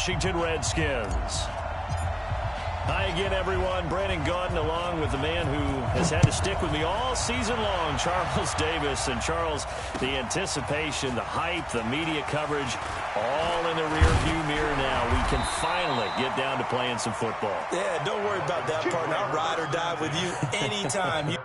Washington Redskins. Hi again, everyone. Brandon Gaudin along with the man who has had to stick with me all season long, Charles Davis. And Charles, the anticipation, the hype, the media coverage, all in the rearview mirror now. We can finally get down to playing some football. Yeah, don't worry about that part. I'll ride or die with you anytime.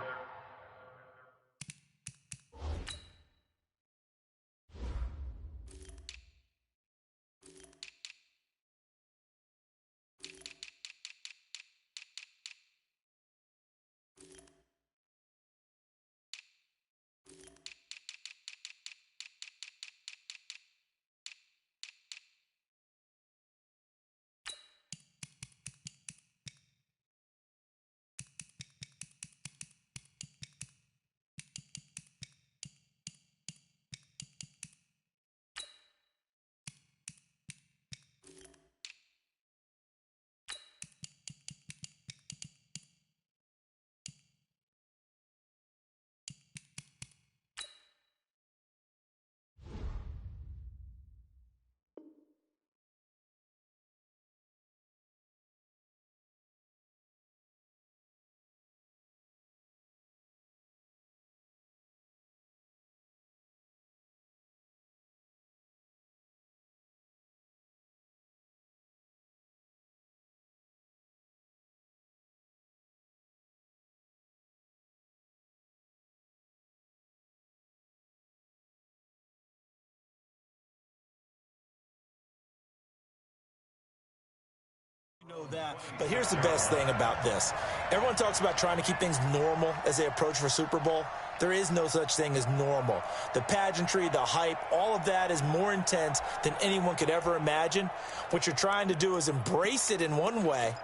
Know that, but here's the best thing about this. Everyone talks about trying to keep things normal as they approach for Super Bowl. There is no such thing as normal. The pageantry, the hype, all of that is more intense than anyone could ever imagine. What you're trying to do is embrace it in one way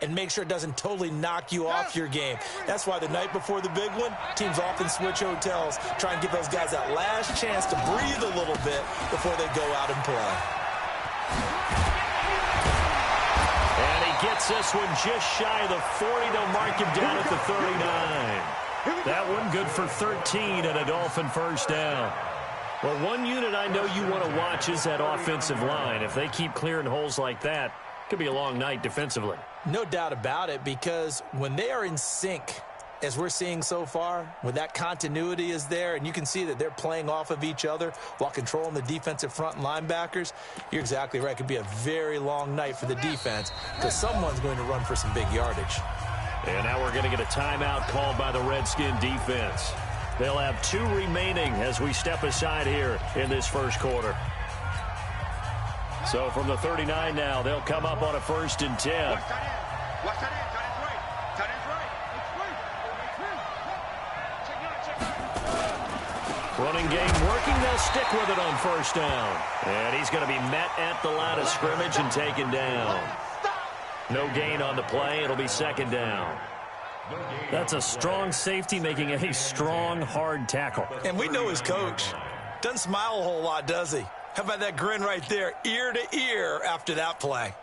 and make sure it doesn't totally knock you off your game. That's why the night before the big one, teams often switch hotels, try and give those guys that last chance to breathe a little bit before they go out and play. Gets this one just shy of the 40. They'll mark him down at the 39. That one good for 13 and a Dolphin first down. Well, one unit I know you want to watch is that offensive line. If they keep clearing holes like that, it could be a long night defensively. No doubt about it, because when they are in sync, as we're seeing so far, when that continuity is there and you can see that they're playing off of each other while controlling the defensive front and linebackers, you're exactly right. It could be a very long night for the defense because someone's going to run for some big yardage. And now we're going to get a timeout called by the Redskin defense. They'll have 2 remaining as we step aside here in this first quarter. So from the 39 now, they'll come up on a 1st and 10. Running game working. They'll stick with it on 1st down. And he's going to be met at the line of scrimmage and taken down. No gain on the play. It'll be 2nd down. That's a strong safety making a strong, hard tackle. And we know his coach. Doesn't smile a whole lot, does he? How about that grin right there, ear to ear after that play?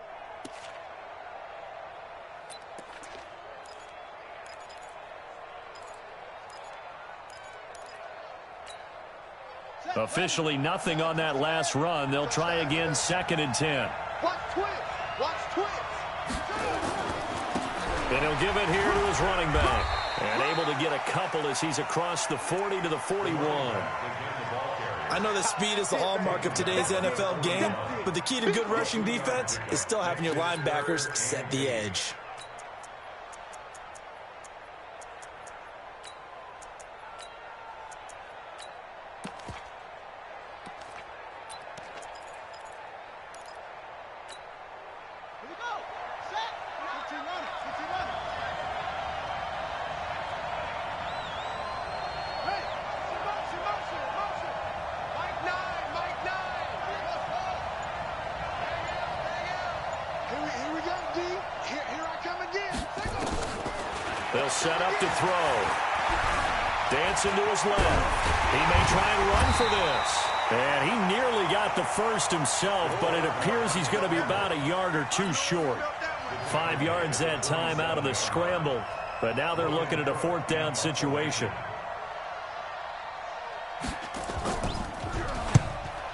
Officially nothing on that last run. They'll try again, 2nd and 10. Watch twins. Watch twins. And he'll give it here to his running back. And able to get a couple as he's across the 40 to the 41. I know that speed is the hallmark of today's NFL game, but the key to good rushing defense is still having your linebackers set the edge. They'll set up to throw. Dancing to his left. He may try and run for this. And he nearly got the first himself, but it appears he's going to be about a yard or 2 short. 5 yards that time out of the scramble. But now they're looking at a 4th down situation.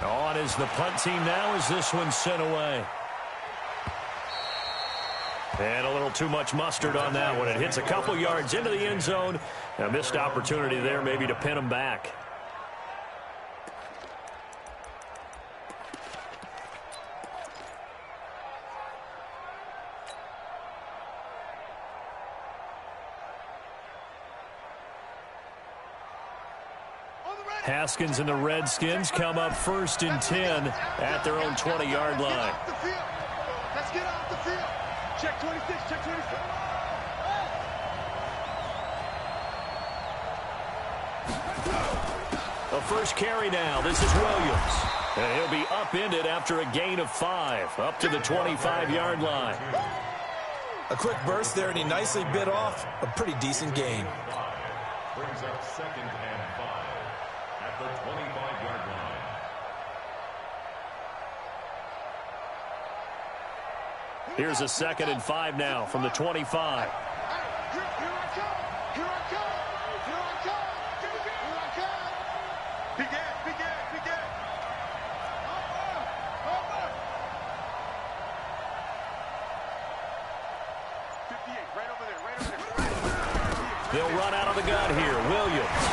On is the punt team now as this one's sent away. And a little too much mustard on that one. It hits a couple yards into the end zone. A missed opportunity there maybe to pin them back. Haskins and the Redskins come up 1st and 10 at their own 20-yard line. Let's get off the field. Check 26, check 26. The first carry now. This is Williams. And he'll be upended after a gain of 5, up to the 25-yard line. A quick burst there, and he nicely bit off a pretty decent gain. Brings up 2nd and 5 at the 25-yard line. Here's a 2nd and 5 now from the 25. Here I come. Here I come. Here I come. Here I come. Big ass, big ass, big ass. Over. 58, right over there, right over there. They'll run out of the gun here. Williams.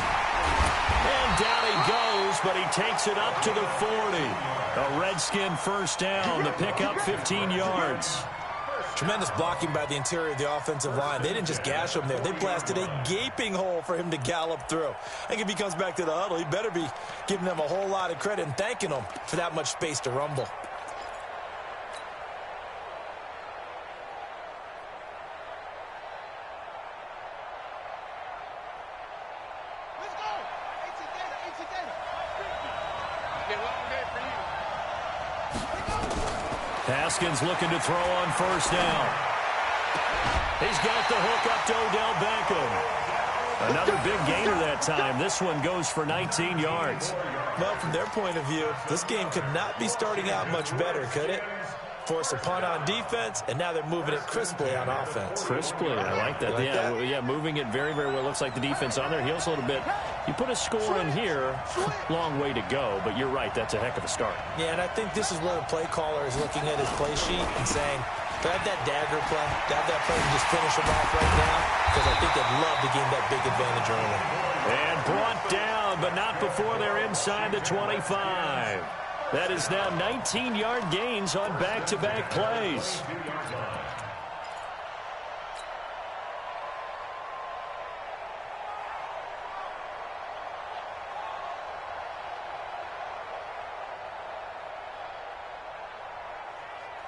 And down he goes, but he takes it up to the 40. A Redskin first down. The pickup 15 yards. Tremendous blocking by the interior of the offensive line. They didn't just gash him there. They blasted a gaping hole for him to gallop through. I think if he comes back to the huddle, he better be giving them a whole lot of credit and thanking them for that much space to rumble. Let's go. 18 data. Get long day for you. Haskins looking to throw on 1st down. He's got the hook up to Odell Beckham. Another big gainer that time. This one goes for 19 yards. Well, from their point of view, this game could not be starting out much better, could it? Force a punt on defense, and now they're moving it crisply on offense. Crisply, I like that. Yeah, moving it very, very well. Looks like the defense on there heals a little bit. You put a score in here, long way to go, but you're right, that's a heck of a start. Yeah, and I think this is where the play caller is looking at his play sheet and saying, do I have that dagger play? Do I have that play to just finish him off right now? Because I think they'd love to gain that big advantage early. And brought down, but not before they're inside the 25. That is now 19-yard gains on back-to-back plays.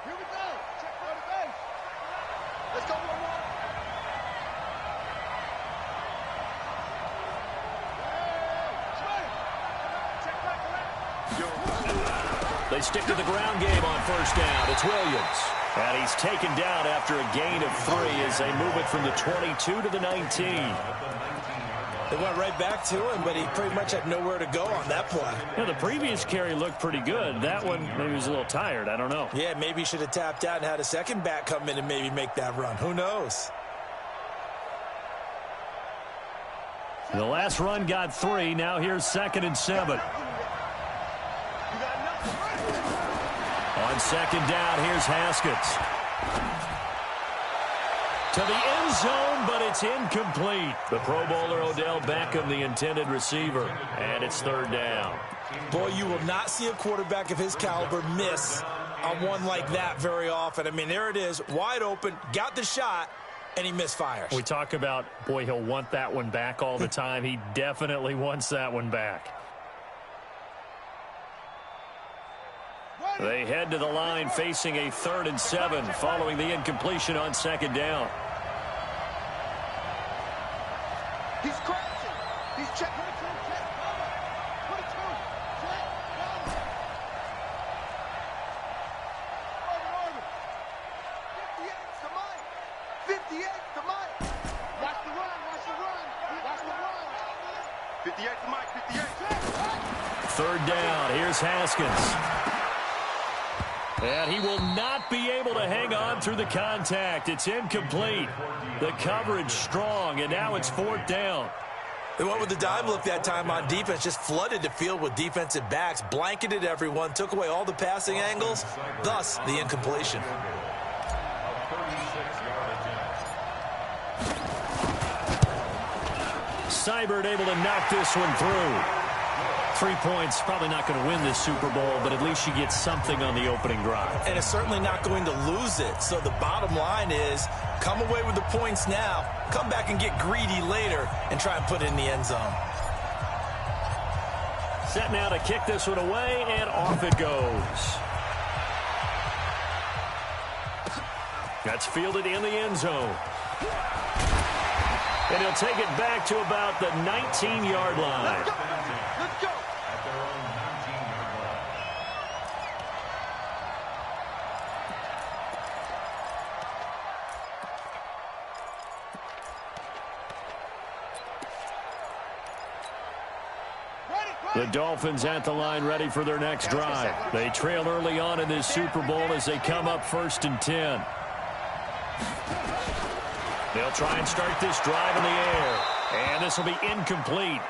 Here we go. Check for the base. Let's go one more. Check back left. They stick to the ground game on 1st down. It's Williams. And he's taken down after a gain of 3 as they move it from the 22 to the 19. They went right back to him, but he pretty much had nowhere to go on that play. Yeah, the previous carry looked pretty good. That one, maybe he was a little tired. I don't know. Yeah, maybe he should have tapped out and had a second back come in and maybe make that run. Who knows? The last run got 3. Now here's 2nd and 7. On 2nd down, here's Haskins. To the end zone, but it's incomplete. The Pro Bowler Odell Beckham, the intended receiver. And it's 3rd down. Boy, you will not see a quarterback of his caliber miss on one like that very often. I mean, there it is, wide open, got the shot, and he misfires. We talk about, boy, he'll want that one back all the time. He definitely wants that one back. They head to the line facing a 3rd and 7 following the incompletion on 2nd down. He's crashing. He's check. 22, check. 22, check. 58's the mic. 58's the mic. Watch the run. Watch the run. Watch the run. 58's the mic. 58. 3rd down. Here's Haskins. And he will not be able to hang on through the contact. It's incomplete. The coverage strong, and now it's 4th down. They went with the dime look that time on defense, just flooded the field with defensive backs, blanketed everyone, took away all the passing angles, thus the incompletion. A 36-yard Seibert able to knock this one through. 3 points, probably not going to win this Super Bowl, but at least she gets something on the opening drive. And it's certainly not going to lose it. So the bottom line is, come away with the points now, come back and get greedy later, and try and put it in the end zone. Set now to kick this one away, and off it goes. That's fielded in the end zone. And he'll take it back to about the 19-yard line. Let's go. Let's go. At their own 19-yard line. The Dolphins at the line ready for their next drive. They trail early on in this Super Bowl as they come up 1st and 10. They'll try and start this drive in the air. And this will be incomplete.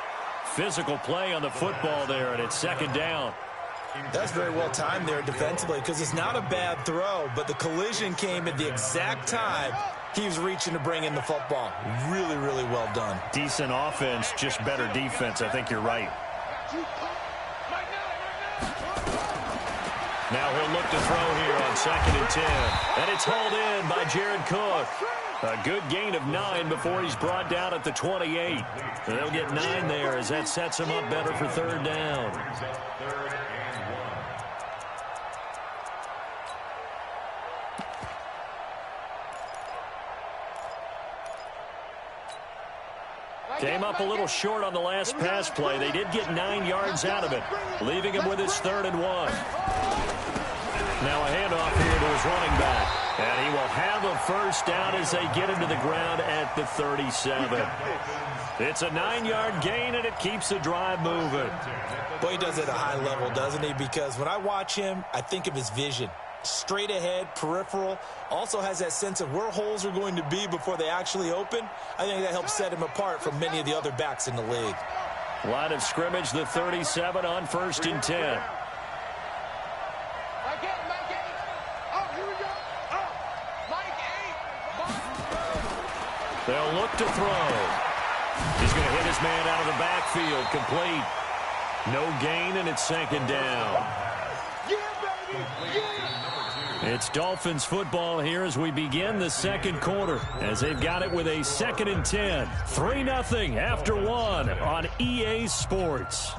Physical play on the football there, and it's 2nd down. That's very well timed there defensively because it's not a bad throw, but the collision came at the exact time he was reaching to bring in the football. Really, really well done. Decent offense, just better defense. I think you're right. Now he'll look to throw here on 2nd and 10. And it's hauled in by Jared Cook. A good gain of 9 before he's brought down at the 28. They'll get 9 there as that sets him up better for 3rd down. Brings up 3rd and 1. Came up a little short on the last pass play. They did get 9 yards out of it, leaving him with his 3rd and 1. Now a handoff here to his running back. And he will have a 1st down as they get him to the ground at the 37. It's a 9-yard gain, and it keeps the drive moving. Boy, he does it at a high level, doesn't he? Because when I watch him, I think of his vision. Straight ahead, peripheral, also has that sense of where holes are going to be before they actually open. I think that helps set him apart from many of the other backs in the league. Line of scrimmage, the 37 on 1st and 10. They'll look to throw. He's going to hit his man out of the backfield, complete. No gain, and it's 2nd down. It's Dolphins football here as we begin the 2nd quarter, as they've got it with a 2nd and 10. 3-0 after 1 on EA Sports.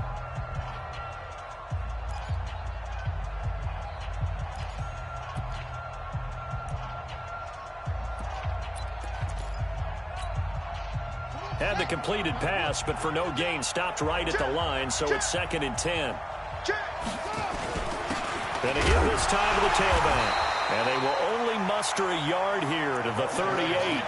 Had the completed pass, but for no gain, stopped right at the line, so it's 2nd and 10. Then again this time to the tailback. And they will only muster a yard here to the 38.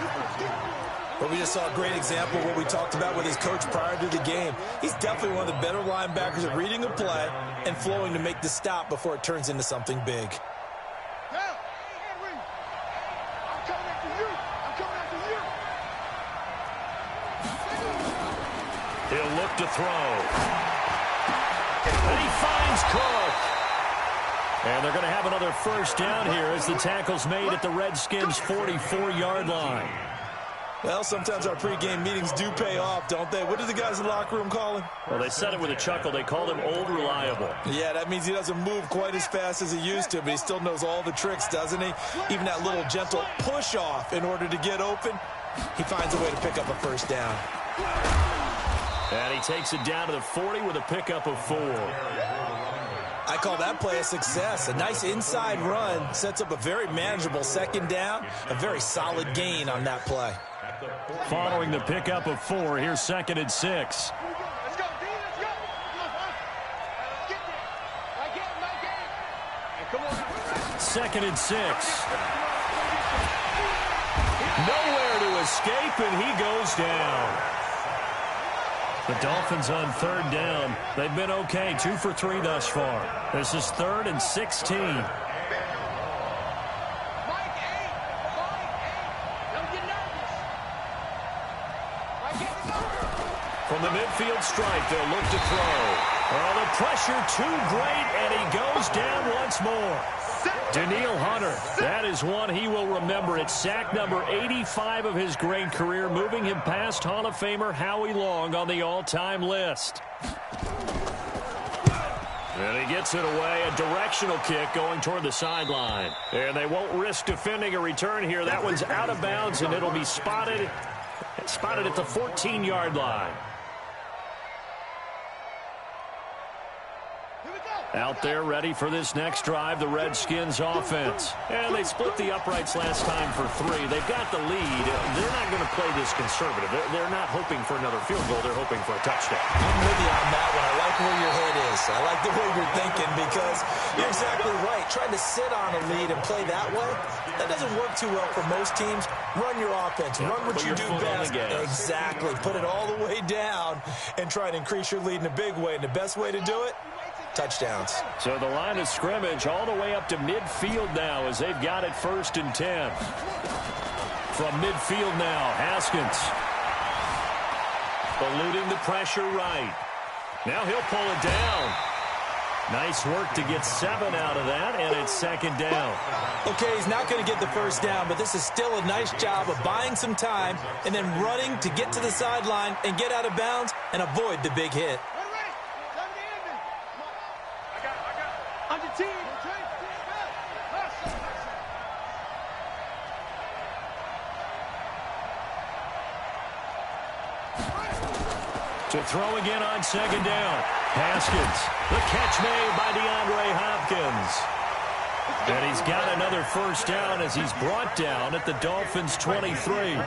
But we just saw a great example of what we talked about with his coach prior to the game. He's definitely one of the better linebackers at reading a play and flowing to make the stop before it turns into something big. He'll look to throw. And he finds Cook. And they're going to have another 1st down here as the tackle's made at the Redskins' 44-yard line. Well, sometimes our pregame meetings do pay off, don't they? What do the guys in the locker room call him? Well, they said it with a chuckle. They called him Old Reliable. Yeah, that means he doesn't move quite as fast as he used to, but he still knows all the tricks, doesn't he? Even that little gentle push-off in order to get open, he finds a way to pick up a 1st down. And he takes it down to the 40 with a pickup of 4. I call that play a success. A nice inside run sets up a very manageable 2nd down, a very solid gain on that play. Following the pickup of 4, here's 2nd and 6. Let's go, D, let's go. Come on. 2nd and 6. Nowhere to escape, and he goes down. The Dolphins on 3rd down. They've been okay, 2 for 3 thus far. This is 3rd and 16. From the midfield stripe, they'll look to throw. Oh, the pressure too great, and he goes down once more. Daniil Hunter, that is one he will remember. It's sack number 85 of his great career, moving him past Hall of Famer Howie Long on the all-time list. And he gets it away, a directional kick going toward the sideline. And they won't risk defending a return here. That one's out of bounds, and it'll be spotted at the 14-yard line. Out there ready for this next drive, the Redskins offense. And they split the uprights last time for 3. They've got the lead. They're not going to play this conservative. They're not hoping for another field goal. They're hoping for a touchdown. I'm with you on that one. I like where your head is. I like the way you're thinking because you're exactly right. Trying to sit on a lead and play that way, that doesn't work too well for most teams. Run your offense. Run what you do best. Exactly. Put it all the way down and try to increase your lead in a big way. And the best way to do it, touchdowns. So the line of scrimmage all the way up to midfield now as they've got it 1st and 10. From midfield now, Haskins. Eluding the pressure right. Now he'll pull it down. Nice work to get 7 out of that, and it's 2nd down. Okay, he's not going to get the 1st down, but this is still a nice job of buying some time and then running to get to the sideline and get out of bounds and avoid the big hit. To throw again on 2nd down. Haskins. The catch made by DeAndre Hopkins. And he's got another 1st down as he's brought down at the Dolphins' 23.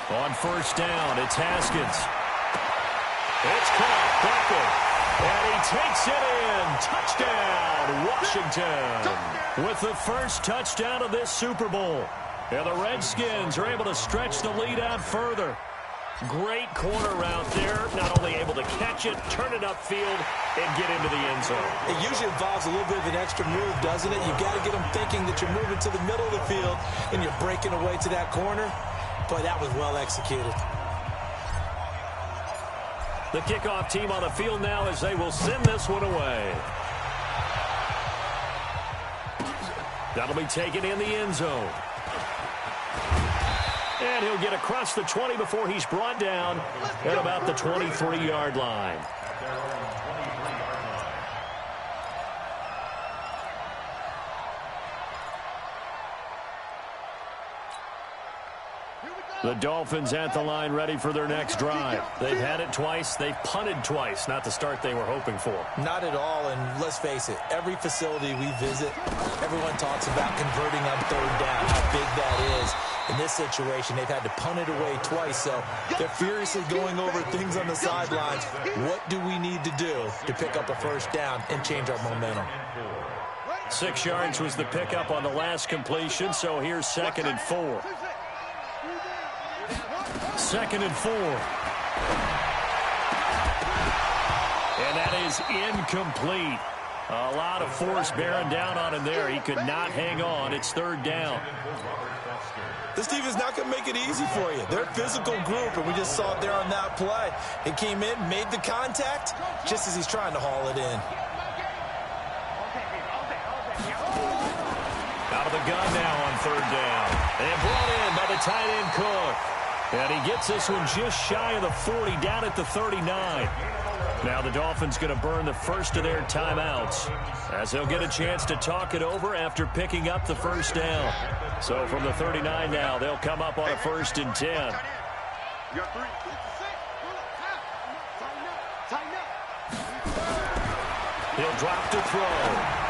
On 1st down, it's Haskins. It's caught, Beckham, and he takes it in. Touchdown, Washington. With the first touchdown of this Super Bowl. And the Redskins are able to stretch the lead out further. Great corner route there. Not only able to catch it, turn it upfield, and get into the end zone. It usually involves a little bit of an extra move, doesn't it? You've got to get them thinking that you're moving to the middle of the field and you're breaking away to that corner. Boy, that was well executed. The kickoff team on the field now as they will send this one away. That'll be taken in the end zone. And he'll get across the 20 before he's brought down at about the 23-yard line. The Dolphins at the line ready for their next drive. They've had it twice. They've punted twice. Not the start they were hoping for. Not at all, and let's face it, every facility we visit, everyone talks about converting on 3rd down, how big that is. In this situation, they've had to punt it away twice, so they're furiously going over things on the sidelines. What do we need to do to pick up a 1st down and change our momentum? 6 yards was the pickup on the last completion, so here's 2nd and 4. 2nd and 4. And that is incomplete. A lot of force bearing down on him there. He could not hang on. It's 3rd down. This team is not going to make it easy for you. They're a physical group, and we just saw it there on that play. He came in, made the contact, just as he's trying to haul it in. Out of the gun now on 3rd down. And brought in by the tight end Cook. And he gets this one just shy of the 40, down at the 39. Now the Dolphins going to burn the first of their timeouts as they'll get a chance to talk it over after picking up the 1st down. So from the 39 now, they'll come up on a 1st and 10. You got 3. He'll drop to throw.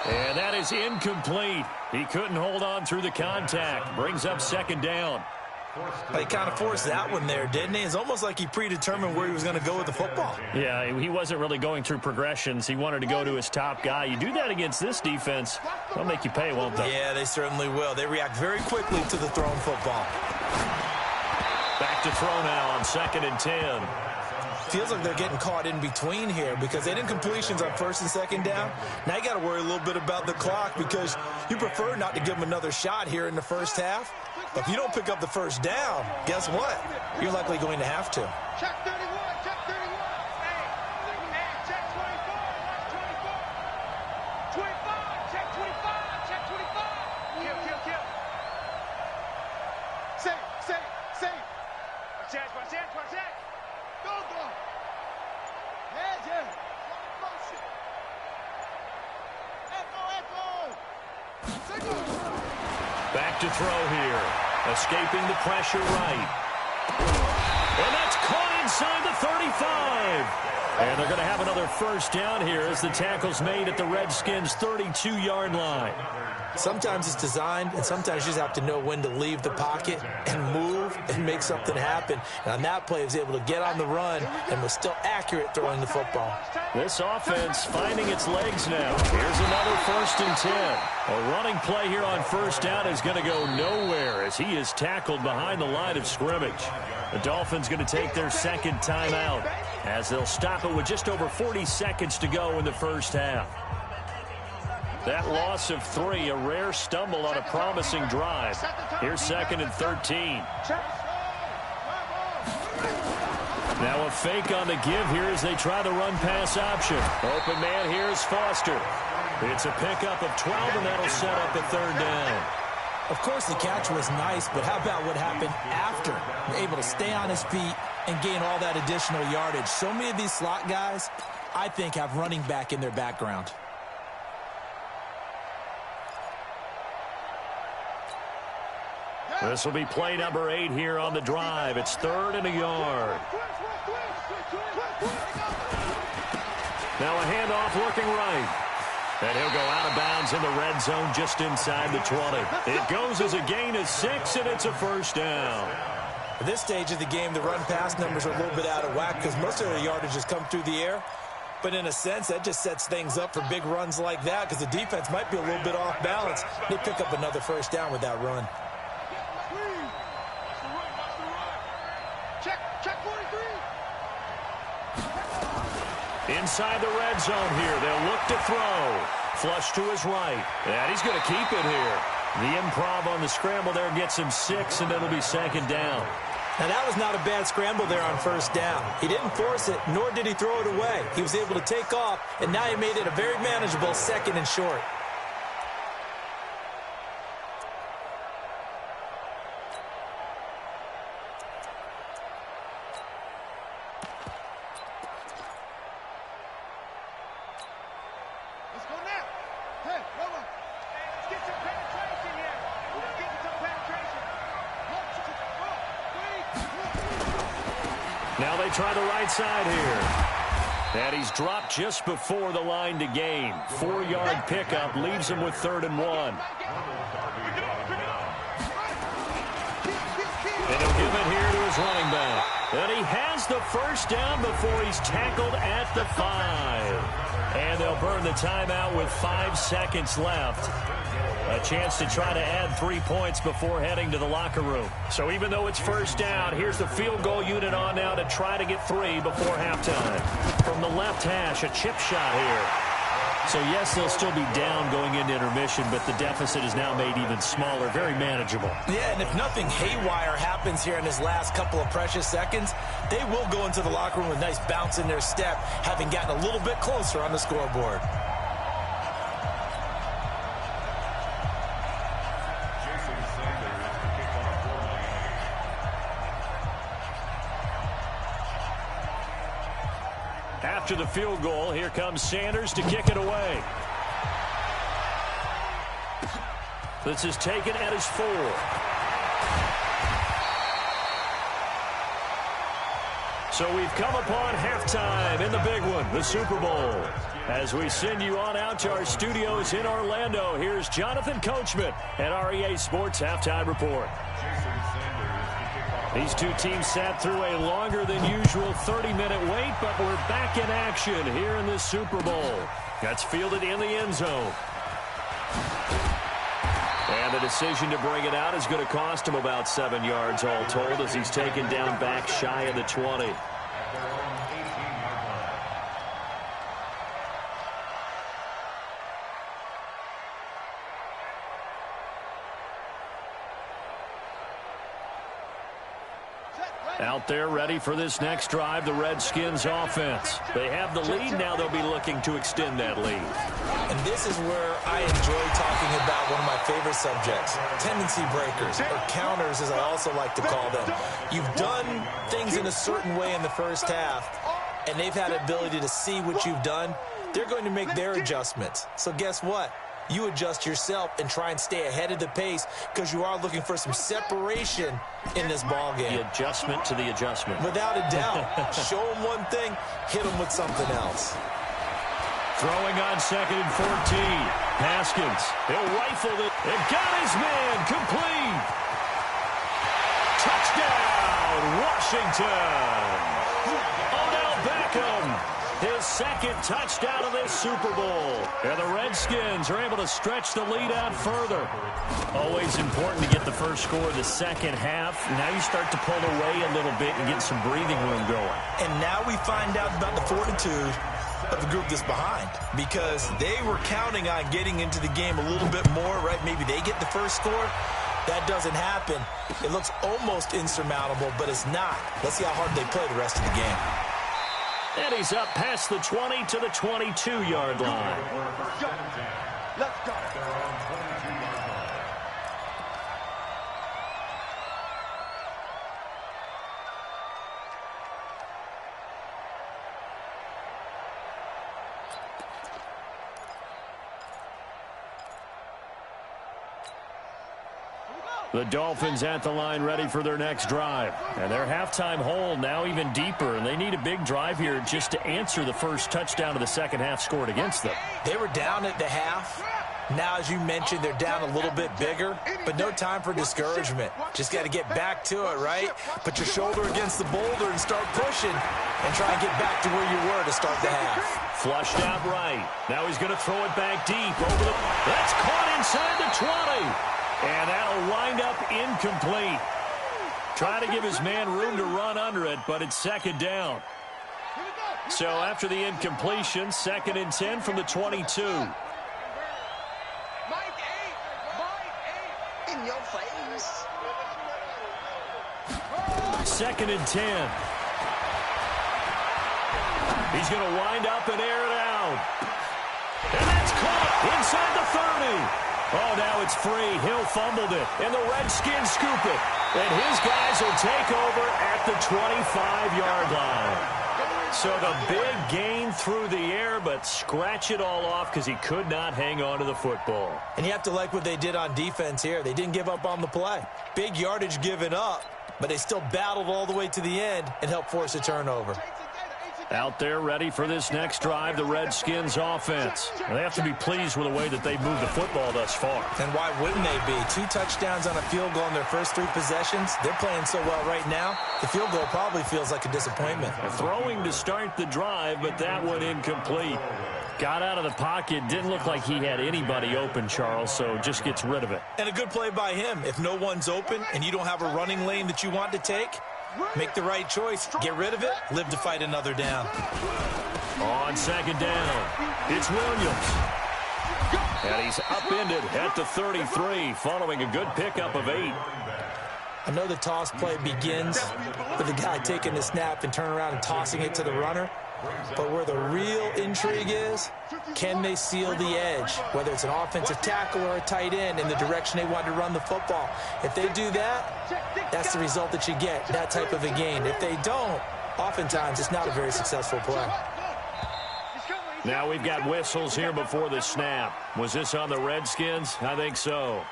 And that is incomplete. He couldn't hold on through the contact. Brings up 2nd down. He kind of forced that one there, didn't he? It's almost like he predetermined where he was going to go with the football. Yeah, he wasn't really going through progressions. He wanted to go to his top guy. You do that against this defense, they'll make you pay, won't they? Yeah, they certainly will. They react very quickly to the thrown football. Back to throw now on 2nd and 10. feels like they're getting caught in between here because they didn't completions on first and second down. Now you got to worry a little bit about the clock because you prefer not to give them another shot here in the first half. But if you don't pick up the first down, guess what? You're likely going to have to. Check 31, check 31. Hey, check 24, watch 24. 25, check 25, check 25. Kill. Safe. Watch that. Go. Head. Motion. Echo. Back to throw here. Escaping the pressure right. And that's caught inside the 35. And they're going to have another first down here as the tackle's made at the Redskins' 32-yard line. Sometimes it's designed, and sometimes you just have to know when to leave the pocket and move and make something happen. And on that play, he was able to get on the run and was still accurate throwing the football. This offense finding its legs now. Here's another 1st and 10. A running play here on first down is going to go nowhere as he is tackled behind the line of scrimmage. The Dolphins going to take their second timeout as they'll stop it with just over 40 seconds to go in the first half. That loss of 3, a rare stumble on a promising drive. Here's 2nd and 13. Now a fake on the give here as they try the run-pass option. Open man here is Foster. It's a pickup of 12, and that'll set up a 3rd down. Of course, the catch was nice, but how about what happened after? Able to stay on his feet and gain all that additional yardage. So many of these slot guys, I think, have running back in their background. This will be play number 8 here on the drive. It's 3rd and a yard. Now a handoff looking right. And he'll go out of bounds in the red zone just inside the 20. It goes as a gain of 6, and it's a first down. At this stage of the game, the run-pass numbers are a little bit out of whack because most of their yardage has come through the air. But in a sense, that just sets things up for big runs like that because the defense might be a little bit off balance. They pick up another first down with that run. Check 43. Inside the red zone here. They'll look to throw. Flush to his right. And he's going to keep it here. The improv on the scramble there gets him 6, and it'll be 2nd down. Now, that was not a bad scramble there on first down. He didn't force it, nor did he throw it away. He was able to take off, and now he made it a very manageable 2nd and short. Let's go now. Hey, Robo. Let's get some penetration here. Let's get some penetration. Now they try the right side here. And he's dropped just before the line to gain. 4-yard pickup leaves him with 3rd and 1. And he'll give it here to his running back. And he has the first down before he's tackled at the 5. And they'll burn the timeout with 5 seconds left. A chance to try to add 3 points before heading to the locker room. So even though it's first down, here's the field goal unit on now to try to get 3 before halftime. From the left hash, a chip shot here. So yes, they'll still be down going into intermission, but the deficit is now made even smaller, very manageable. Yeah, and if nothing haywire happens here in his last couple of precious seconds, they will go into the locker room with a nice bounce in their step, having gotten a little bit closer on the scoreboard. After the field goal, here comes Sanders to kick it away. This is taken at his 4. So we've come upon halftime in the big one, the Super Bowl. As we send you on out to our studios in Orlando, here's Jonathan Coachman at REA Sports Halftime Report. These two teams sat through a longer than usual 30-minute wait, but we're back in action here in the Super Bowl. That's fielded in the end zone. And the decision to bring it out is going to cost him about 7 yards all told as he's taken down back shy of the 20. Out there ready for this next drive, the Redskins offense. They have the lead. Now they'll be looking to extend that lead. And this is where I enjoy talking about one of my favorite subjects, tendency breakers, or counters as I also like to call them. You've done things in a certain way in the first half, and they've had the ability to see what you've done. They're going to make their adjustments. So guess what? You adjust yourself and try and stay ahead of the pace because you are looking for some separation in this ball game. The adjustment to the adjustment. Without a doubt. Show them one thing, hit them with something else. Throwing on 2nd and 14. Haskins, he'll rifle it and got his man complete. Touchdown, Washington. Odell Beckham. His second touchdown of this Super Bowl. And the Redskins are able to stretch the lead out further. Always important to get the first score of the second half. Now you start to pull away a little bit and get some breathing room going. And now we find out about the fortitude of the group that's behind, because they were counting on getting into the game a little bit more, right? Maybe they get the first score. That doesn't happen. It looks almost insurmountable, but it's not. Let's see how hard they play the rest of the game. And he's up past the 20 to the 22-yard line. Let's go. The Dolphins at the line ready for their next drive. And their halftime hole now even deeper, and they need a big drive here just to answer the first touchdown of the second half scored against them. They were down at the half. Now, as you mentioned, they're down a little bit bigger, but no time for discouragement. Just got to get back to it, right? Put your shoulder against the boulder and start pushing and try and get back to where you were to start the half. Flushed out right. Now he's going to throw it back deep over the... That's caught inside the 20. And that'll wind up incomplete. Trying to give his man room to run under it, but it's second down. So after the incompletion, 2nd and 10 from the 22. In your face. 2nd and 10. He's going to wind up and air it out. And that's caught inside the 30. Oh, now it's free. Hill fumbled it, and the Redskins scoop it. And his guys will take over at the 25-yard line. So the big gain through the air, but scratch it all off because he could not hang on to the football. And you have to like what they did on defense here. They didn't give up on the play. Big yardage given up, but they still battled all the way to the end and helped force a turnover. Out there ready for this next drive, the Redskins offense. And they have to be pleased with the way that they've moved the football thus far. And why wouldn't they be? 2 touchdowns on a field goal in their first 3 possessions. They're playing so well right now, the field goal probably feels like a disappointment. Throwing to start the drive, but that one incomplete. Got out of the pocket, didn't look like he had anybody open, Charles, so just gets rid of it. And a good play by him. If no one's open and you don't have a running lane that you want to take, make the right choice. Get rid of it. Live to fight another down. On 2nd down, it's Williams. And he's upended at the 33 following a good pickup of 8. I know the toss play begins with the guy taking the snap and turn around and tossing it to the runner. But where the real intrigue is, can they seal the edge, whether it's an offensive tackle or a tight end, in the direction they want to run the football? If they do that, that's the result that you get, that type of a gain. If they don't, oftentimes it's not a very successful play. Now we've got whistles here before the snap. Was this on the Redskins? I think so.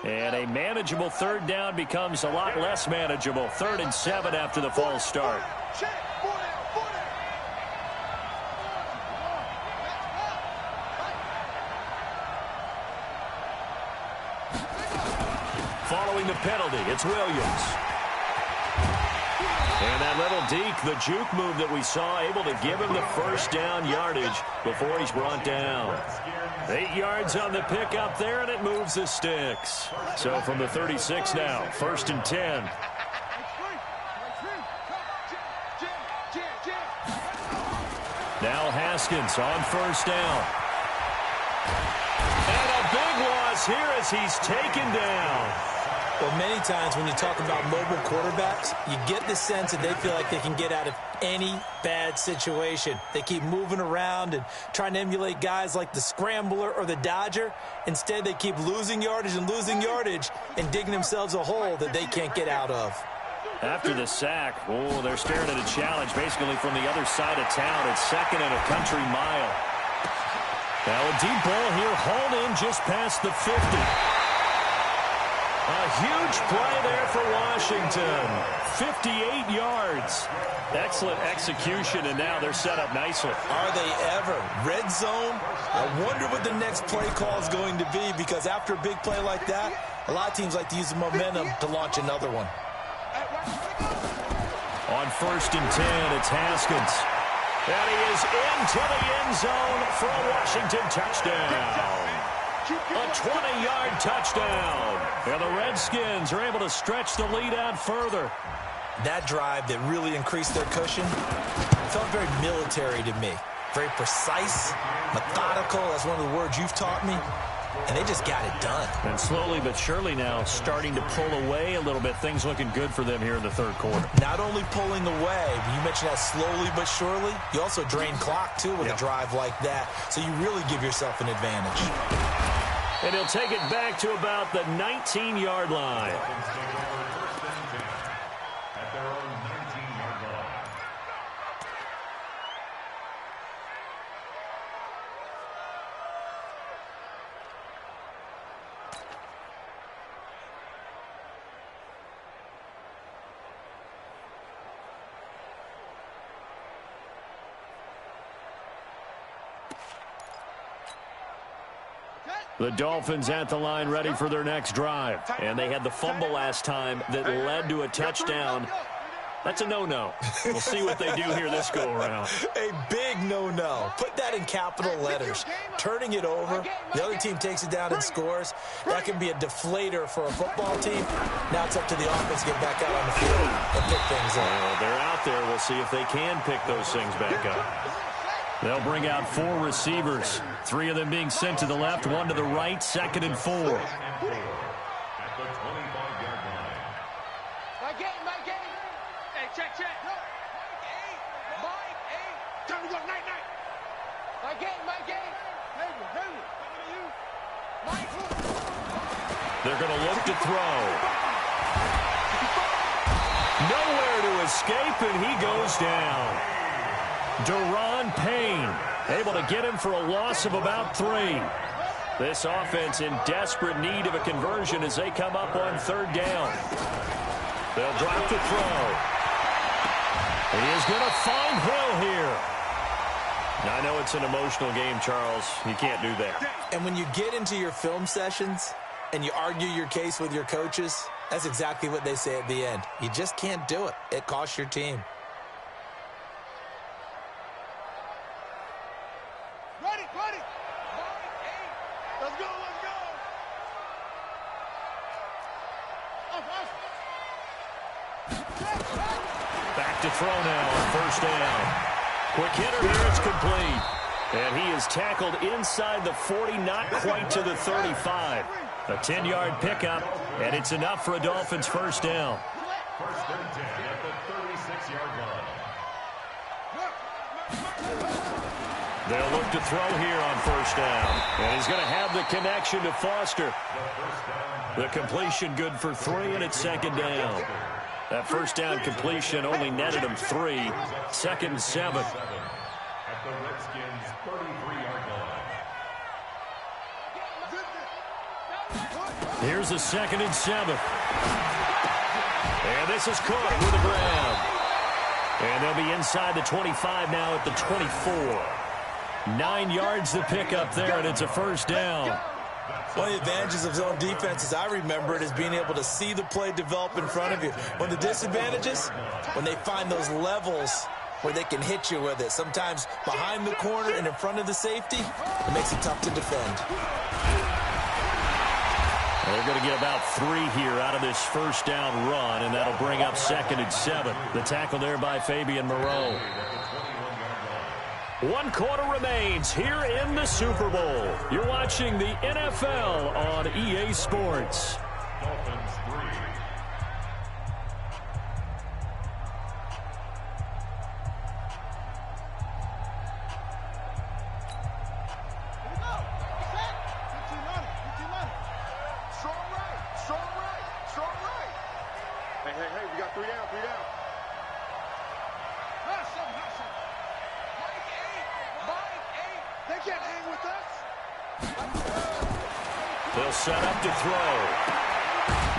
And a manageable 3rd down becomes a lot less manageable. 3rd and 7 after the false start. Following the penalty, it's Williams. And that little deke, the juke move that we saw, able to give him the first down yardage before he's brought down. 8 yards on the pickup there, and it moves the sticks. So from the 36 now, 1st and 10. Now Haskins on 1st down. this here as he's taken down. Well, many times when you talk about mobile quarterbacks, you get the sense that they feel like they can get out of any bad situation. They keep moving around and trying to emulate guys like the Scrambler or the Dodger. Instead, they keep losing yardage and digging themselves a hole that they can't get out of. After the sack, they're staring at a challenge basically from the other side of town. It's second and a country mile. Now a deep ball here, hauled in just past the 50. A huge play there for Washington. 58 yards. Excellent execution, and now they're set up nicely. Are they ever? Red zone? I wonder what the next play call is going to be, because after a big play like that, a lot of teams like to use the momentum to launch another one. On 1st and 10, it's Haskins. And he is into the end zone for a Washington touchdown. A 20-yard touchdown. And the Redskins are able to stretch the lead out further. That drive that really increased their cushion felt very military to me. Very precise, methodical. That's one of the words you've taught me. And they just got it done. And slowly but surely now starting to pull away a little bit. Things looking good for them here in the third quarter. Not only pulling away, but you mentioned that slowly but surely. You also drain clock, too, with a drive like that. So you really give yourself an advantage. And he'll take it back to about the 19-yard line. At their own 19-yard line. The Dolphins at the line ready for their next drive. And they had the fumble last time that led to a touchdown. That's a no-no. We'll see what they do here this go-around. A big no-no. Put that in capital letters. Turning it over, the other team takes it down and scores. That can be a deflator for a football team. Now it's up to the offense to get back out on the field and pick things up. Well, they're out there. We'll see if they can pick those things back up. They'll bring out 4 receivers. 3 of them being sent to the left, 1 to the right, 2nd and 4. At the 25-yard line. My game. Hey, check. Mike, time to go, night. My game. Hey, Mike. They're going to look to throw. Nowhere to escape, and he goes down. Deron Payne able to get him for a loss of about 3. This offense in desperate need of a conversion as they come up on 3rd down. They'll drop the throw. He is going to find Hill here. Now, I know it's an emotional game, Charles. You can't do that. And when you get into your film sessions and you argue your case with your coaches, that's exactly what they say at the end. You just can't do it. It costs your team. Ready. Let's go. Back to throw now on 1st down. Quick hitter here, it's complete. And he is tackled inside the 40, not quite to the 35. A 10-yard pickup, and it's enough for a Dolphins 1st down. 1st and 10 at the 36-yard line. They'll look to throw here on 1st down. And he's going to have the connection to Foster. The completion good for 3, and it's 2nd down. That 1st down completion only netted him 3. 2nd and 7. At the Redskins' 33-yard line. Here's a 2nd and 7. And this is Cook with a grab. And they'll be inside the 25 now at the 24. 9 yards to pick up there, and it's a 1st down. One of the advantages of zone defense, as I remember it, is being able to see the play develop in front of you. One of the disadvantages, when they find those levels where they can hit you with it, sometimes behind the corner and in front of the safety, it makes it tough to defend. They're going to get about 3 here out of this 1st down run, and that'll bring up 2nd and 7. The tackle there by Fabian Moreau. 1 quarter remains here in the Super Bowl. You're watching the NFL on EA Sports. Dolphins 3. Hey, we got 3 down, 3 down. They can't hang with us. They'll set up to throw.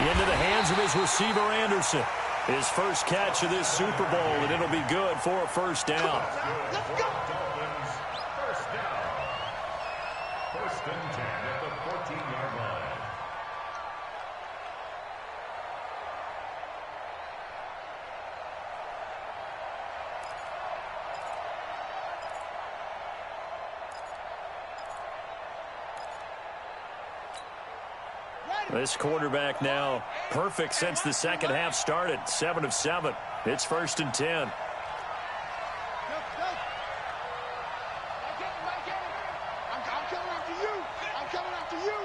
Into the hands of his receiver, Anderson. His first catch of this Super Bowl, and it'll be good for a first down. Let's go. Dolphins, first down. 1st and 10 at the 14-yard line. This quarterback now perfect since the second half started. 7 of 7. It's 1st and 10. I'm coming after you. I'm coming after you.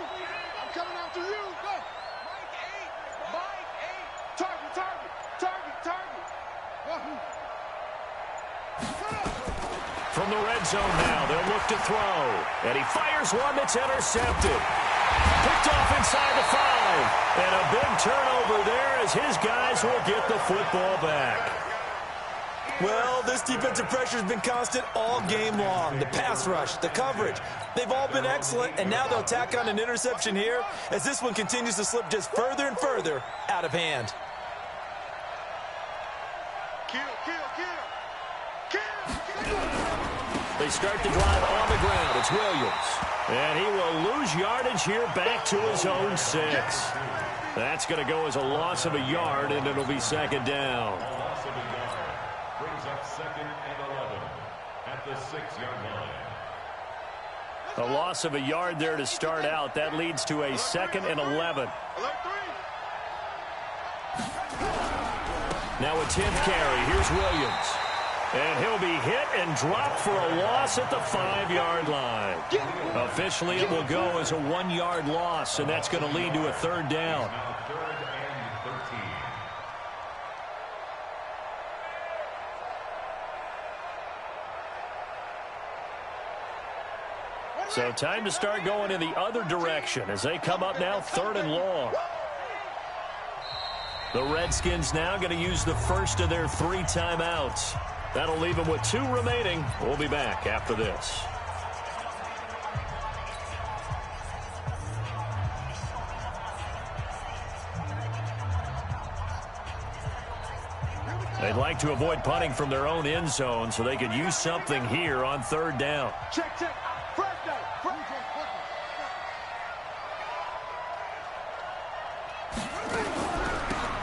I'm coming after you. Go. Mike 8. Target. From the red zone now, they'll look to throw. And he fires one that's intercepted. Picked off inside the 5. And a big turnover there as his guys will get the football back. Well, this defensive pressure has been constant all game long. The pass rush, the coverage, they've all been excellent, and now they'll tack on an interception here as this one continues to slip just further and further out of hand. Kill. They start the drive on the ground. It's Williams. And he will lose yardage here back to his own 6. That's going to go as a loss of a yard, and it'll be 2nd down. Loss of a yard brings up 2nd and 11 at the 6-yard line. A loss of a yard there to start out. That leads to a 2nd and 11. Alert 3. Now a 10th carry. Here's Williams. And he'll be hit and dropped for a loss at the 5-yard line. Officially, it will go as a 1-yard loss, and that's going to lead to a 3rd down. Now 3rd and 13. So time to start going in the other direction as they come up now 3rd and long. The Redskins now going to use the first of their 3 timeouts. That'll leave them with 2 remaining. We'll be back after this. They'd like to avoid punting from their own end zone so they could use something here on 3rd down. Check. First down.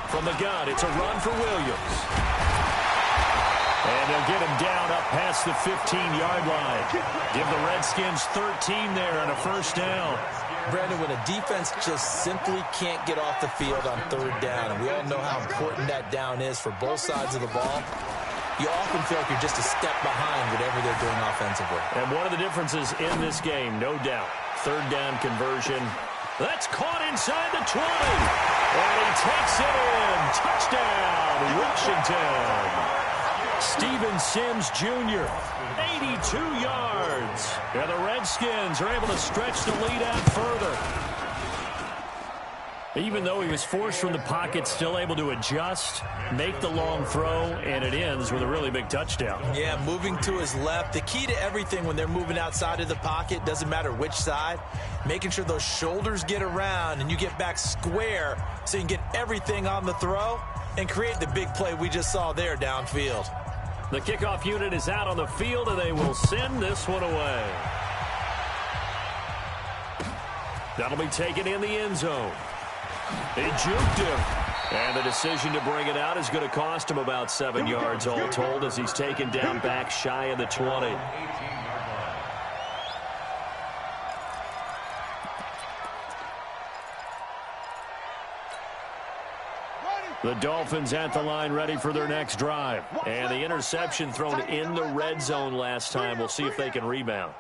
From the gun, it's a run for Williams. And they'll get him down up past the 15-yard line. Give the Redskins 13 there and a first down. Brandon, when a defense just simply can't get off the field on 3rd down, and we all know how important that down is for both sides of the ball, you often feel like you're just a step behind whatever they're doing offensively. And one of the differences in this game, no doubt, 3rd down conversion. That's caught inside the 20. And he takes it in. Touchdown, Washington. Steven Sims Jr., 82 yards. And the Redskins are able to stretch the lead out further. Even though he was forced from the pocket, still able to adjust, make the long throw, and it ends with a really big touchdown. Yeah, moving to his left. The key to everything when they're moving outside of the pocket, doesn't matter which side, making sure those shoulders get around and you get back square so you can get everything on the throw and create the big play we just saw there downfield. The kickoff unit is out on the field, and they will send this one away. That'll be taken in the end zone. He juked him. And the decision to bring it out is going to cost him about 7 yards all told as he's taken down back shy of the 20. The Dolphins at the line ready for their next drive. And the interception thrown in the red zone last time. We'll see if they can rebound.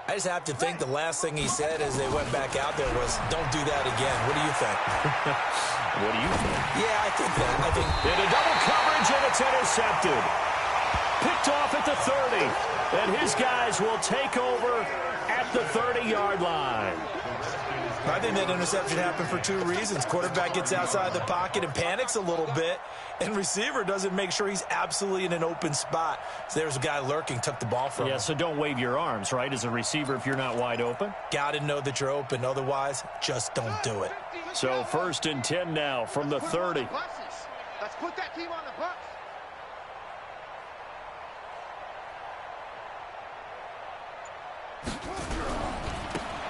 I just have to think the last thing he said as they went back out there was, don't do that again. What do you think? What do you think? Yeah, I think that. I think in a double coverage, and it's intercepted. Picked off at the 30. And his guys will take over at the 30-yard line. I think that interception happened for two reasons. Quarterback gets outside the pocket and panics a little bit, and receiver doesn't make sure he's absolutely in an open spot. So there's a guy lurking, took the ball from him. Yeah, so don't wave your arms, right, as a receiver if you're not wide open? Got to know that you're open. Otherwise, just don't do it. So 1st and 10 now from the 30. Let's put that team on the bus.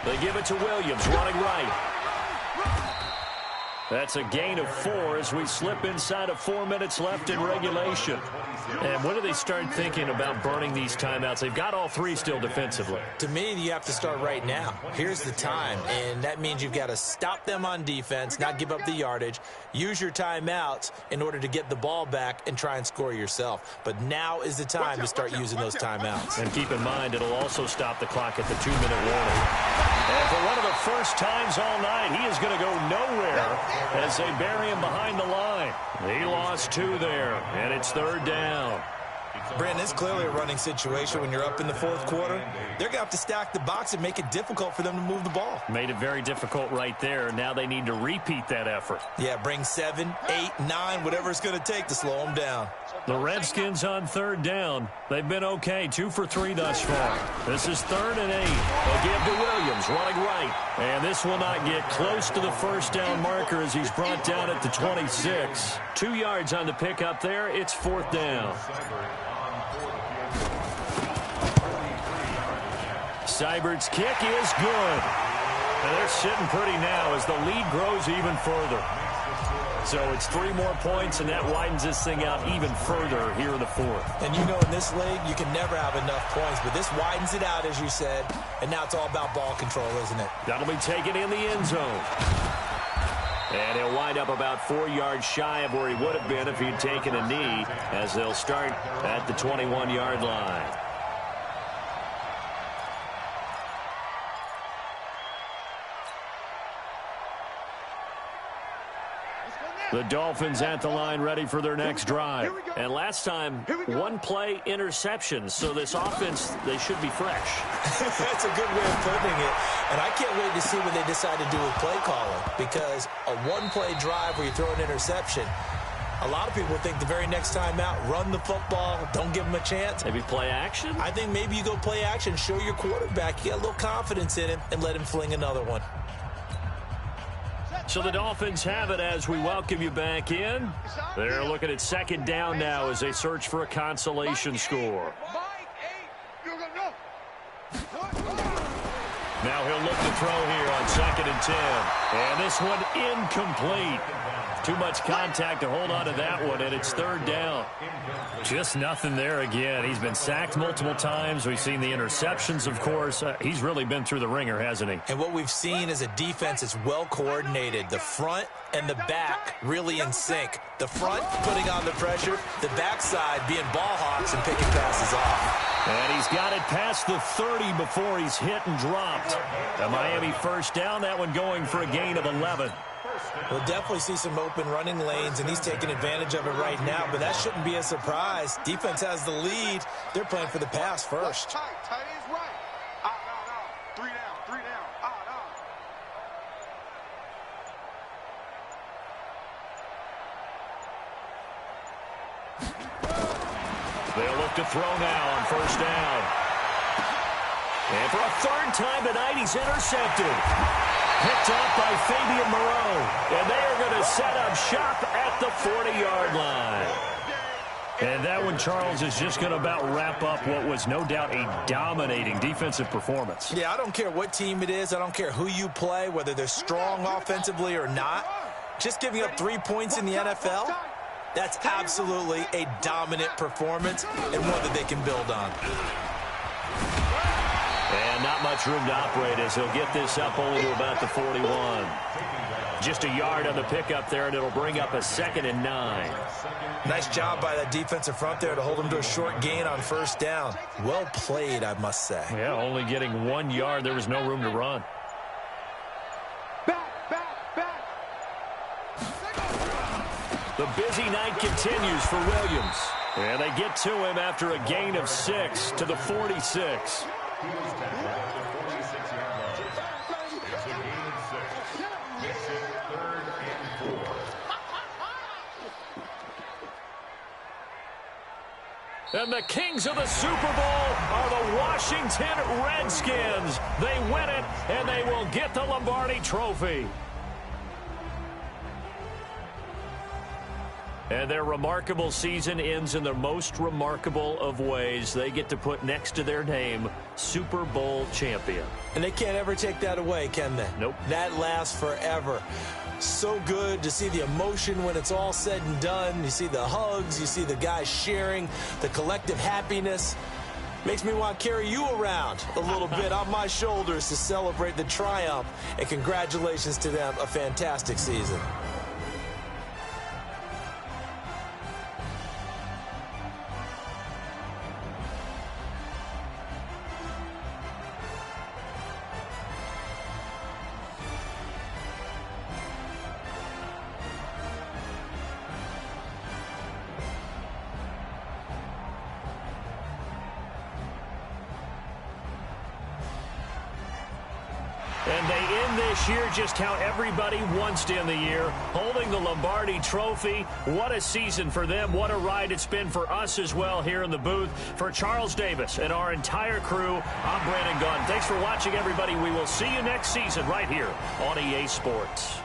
They give it to Williams, running right. That's a gain of 4 as we slip inside of 4 minutes left in regulation. And when do they start thinking about burning these timeouts? They've got all 3 still defensively. To me, you have to start right now. Here's the time, and that means you've got to stop them on defense, not give up the yardage, use your timeouts in order to get the ball back and try and score yourself. But now is the time to start using those timeouts. And keep in mind, it'll also stop the clock at the 2-minute warning. And for one of the first times all night, he is going to go nowhere as they bury him behind the line. He lost 2 there, and it's 3rd down. Brandon, it's clearly a running situation when you're up in the 4th quarter. They're going to have to stack the box and make it difficult for them to move the ball. Made it very difficult right there. Now they need to repeat that effort. Yeah, bring 7, 8, 9, whatever it's going to take to slow them down. The Redskins on 3rd down. They've been okay, 2 for 3 thus far. This is 3rd and 8. They'll give to Williams, running right. And this will not get close to the 1st down marker as he's brought down at the 26. 2 yards on the pickup there. It's 4th down. Seibert's kick is good. And they're sitting pretty now as the lead grows even further. So it's 3 more points, and that widens this thing out even further here in the 4th. And you know, in this league, you can never have enough points, but this widens it out, as you said, and now it's all about ball control, isn't it? That'll be taken in the end zone. And he'll wind up about 4 yards shy of where he would have been if he'd taken a knee, as they'll start at the 21-yard line. The Dolphins at the line ready for their next drive. And last time, 1-play interception. So this offense, they should be fresh. That's a good way of putting it. And I can't wait to see what they decide to do with play calling. Because a 1-play drive where you throw an interception, a lot of people think the very next time out, run the football, don't give them a chance. Maybe play action? I think maybe you go play action, show your quarterback, you got a little confidence in him, and let him fling another one. So the Dolphins have it as we welcome you back in. They're looking at 2nd down now as they search for a consolation score. Now he'll look to throw here on 2nd and 10. And this one incomplete. Too much contact to hold on to that one, and it's 3rd down. Just nothing there again. He's been sacked multiple times. We've seen the interceptions, of course. He's really been through the ringer, hasn't he? And what we've seen is a defense that's well coordinated. The front and the back really in sync. The front putting on the pressure, the backside being ball hawks and picking passes off. And he's got it past the 30 before he's hit and dropped. The Miami 1st down, that one going for a gain of 11. We'll definitely see some open running lanes, and he's taking advantage of it right now, but that shouldn't be a surprise. Defense has the lead. They're playing for the pass first. Tight is right. Out. 3 down. Out. They'll look to throw now on 1st down. And for a 3rd time tonight, he's intercepted. Picked off by Fabian Moreau. And they are going to set up shop at the 40-yard line. And that one, Charles, is just going to about wrap up what was no doubt a dominating defensive performance. Yeah, I don't care what team it is. I don't care who you play, whether they're strong offensively or not. Just giving up 3 points in the NFL, that's absolutely a dominant performance and one that they can build on. And not much room to operate as he'll get this up only to about the 41. Just a yard on the pickup there, and it'll bring up a 2nd and 9. Nice job by that defensive front there to hold him to a short gain on first down. Well played, I must say. Yeah, only getting 1 yard. There was no room to run. Back. The busy night continues for Williams. And they get to him after a gain of 6 to the 46. And the kings of the Super Bowl are the Washington Redskins. They win it, and they will get the Lombardi Trophy. And their remarkable season ends in the most remarkable of ways. They get to put next to their name, Super Bowl champion. And they can't ever take that away, can they? Nope. That lasts forever. So good to see the emotion when it's all said and done. You see the hugs, you see the guys sharing, the collective happiness. Makes me want to carry you around a little bit on my shoulders to celebrate the triumph. And congratulations to them, a fantastic season. And they end this year just how everybody wants to end the year, holding the Lombardi Trophy. What a season for them. What a ride it's been for us as well here in the booth. For Charles Davis and our entire crew, I'm Brandon Gunn. Thanks for watching, everybody. We will see you next season right here on EA Sports.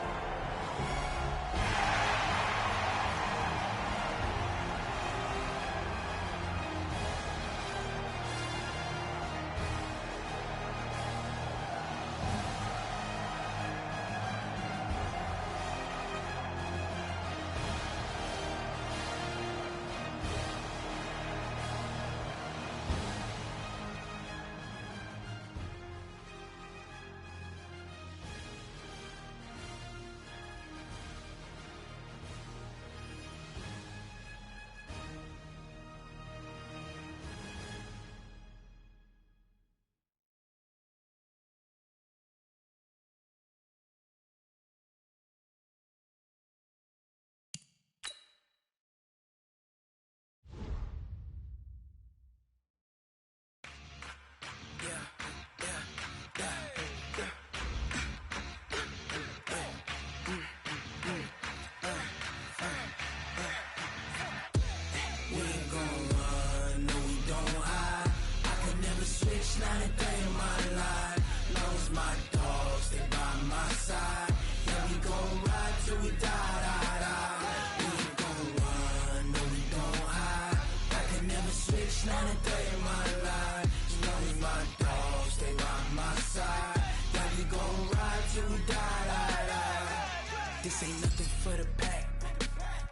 This ain't nothing for the pack.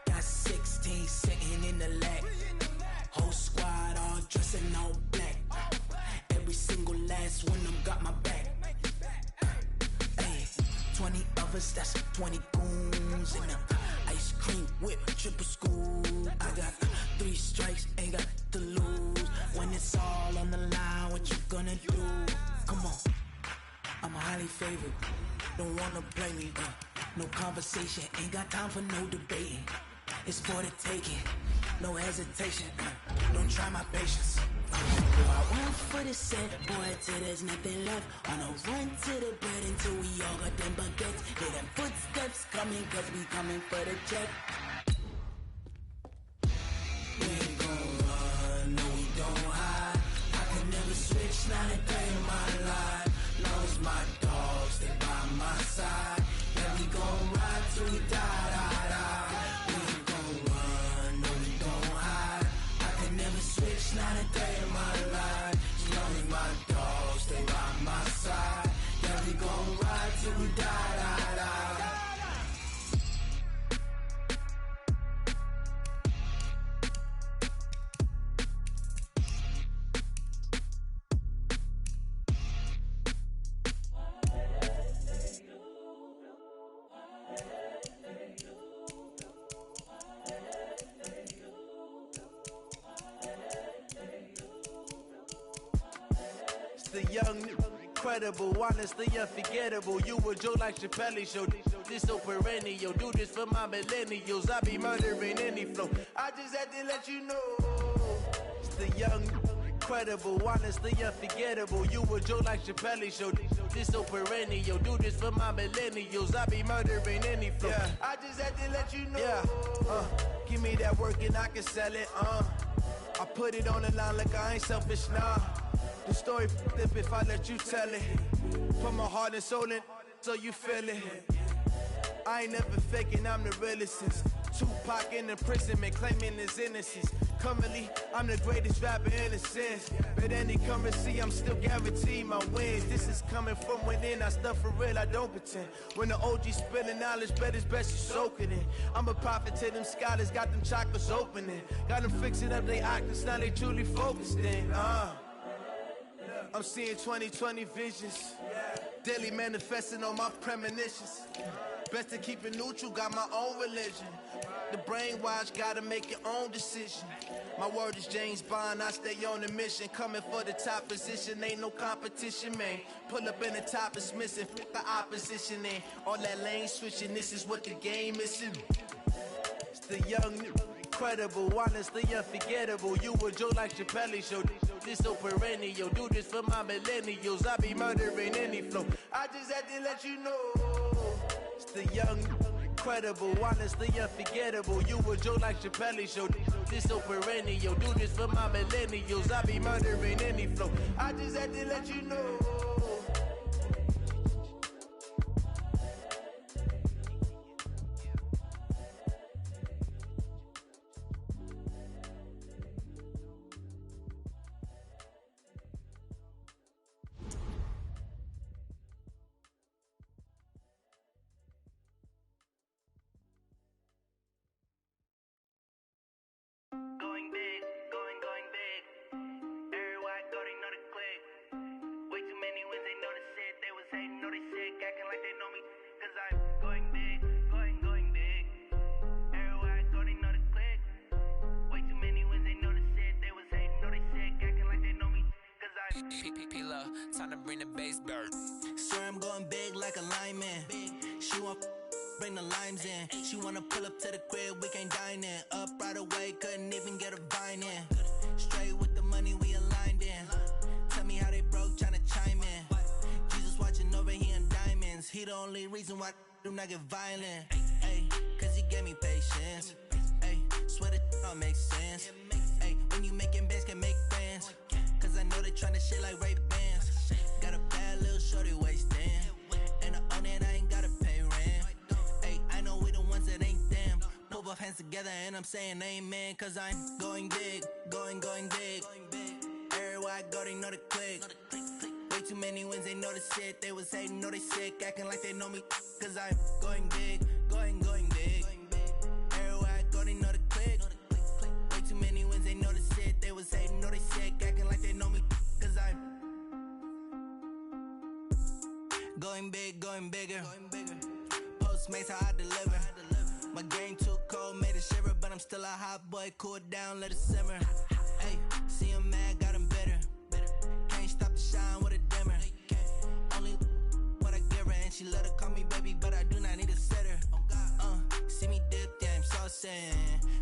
Got 16 sitting in the lag. Whole squad all dressed in all black. Every single last one of them got my back. Hey, 20 of us, that's 20 goons in them. Ice cream whip, triple scoop. I got 3 strikes, ain't got to lose. When it's all on the line, what you gonna do? Come on, I'm highly favored. Don't wanna play me, no conversation, ain't got time for no debating. It's for the taking, no hesitation, don't try my patience. I went for the set, boy, till there's nothing left. On a run to the bread until we all got them baguettes. Hear them footsteps coming, cause we coming for the check. We ain't gon' run, no we don't hide. I can never switch, not a day in my life. Long as my dogs stay by my side. Yeah, we gon' ride till we die, die, die. We ain't gon' run, no we don't hide. I can never switch, not a day in my life. As long as my dogs stay by my side. Yeah, we gon' ride till we die, die, die. the young, incredible, honestly unforgettable. You a joke like Chappelle show. This so perennial. Do this for my millennials. I be murdering any flow. I just had to let you know. It's the young, incredible, honestly unforgettable. You a joke like Chappelle show. This so perennial. Do this for my millennials. I be murdering any flow. Yeah. I just had to let you know. Yeah. Give me that work and I can sell it. I put it on the line like I ain't selfish, nah. The story flip if I let you tell it. Put my heart and soul in so you feel it. I ain't never faking, I'm the realest since Tupac in imprisonment, claiming his innocence. Currently, I'm the greatest rapper in a sense. But any currency, I'm still guaranteed my wins. This is coming from within, I stuff for real, I don't pretend. When the OG spilling knowledge, bet it's best you soak it in. I'm a prophet to them scholars, got them chakras opening. Got them fixing up they octaves, now they truly focused in. I'm seeing 2020 visions. Daily manifesting on my premonitions. Best to keep it neutral, got my own religion. The brainwash, gotta make your own decision. My word is James Bond, I stay on the mission. Coming for the top position, ain't no competition, man. Pull up in the top is missing, fuck the opposition, and all that lane switching, this is what the game is. It's the young, incredible, honestly unforgettable. You a joke like Chappelle show. This so perennial. Do this for my millennials. I be murdering any flow. I just had to let you know. It's the young, incredible, honestly unforgettable. You a joke like Chappelle show. This so perennial. Do this for my millennials. I be murdering any flow. I just had to let you know. Going big, going big. Everywhere I go, they know the click. Way too many wins, they know the shit. They was hating, know they sick, acting like they know me. Cause I'm going big, going big. Everywhere I go, they know the click. Way too many wins, they know the shit. They was hating, know they sick, acting like they know me. Cause I'm P-P-P-Love, time to bring the bass back. Swear I'm going big like a lineman. She want bring the limes in. She wanna pull up to the crib, we can't dine in. Up right away, couldn't even get a vine in. Straight with the money, we aligned in. Tell me how they broke, tryna chime in. Jesus watching over, he in diamonds. He the only reason why do not get violent. Ay, cause he gave me patience. Ay, swear that all makes sense. Ay, when you making bands, can make friends. Cause I know they tryna shit like Ray Bans. Got a bad little shorty wasting. And I own it, I ain't gotta pay rent. Ay, I know we the ones that ain't them. Put both hands together and I'm saying amen. Cause I'm going big, going big. Everywhere I go, they know the click. Way too many wins, they know the shit. They was hating, know they sick, acting like they know me. Cause I'm going big, going big. Everywhere I go, they know the click. Way too many wins, they know the shit. They was hating, know they sick, acting like they know me. Cause I'm going big, going bigger. Postmates how I deliver. My game too cold, made it shiver, but I'm still a hot boy. Cool it down, let it simmer. Hey, see him mad, got him bitter. Can't stop the shine with a dimmer. Only what I give her, and she let her call me baby, but I do not need a sitter. See me dip, yeah, I'm saucing.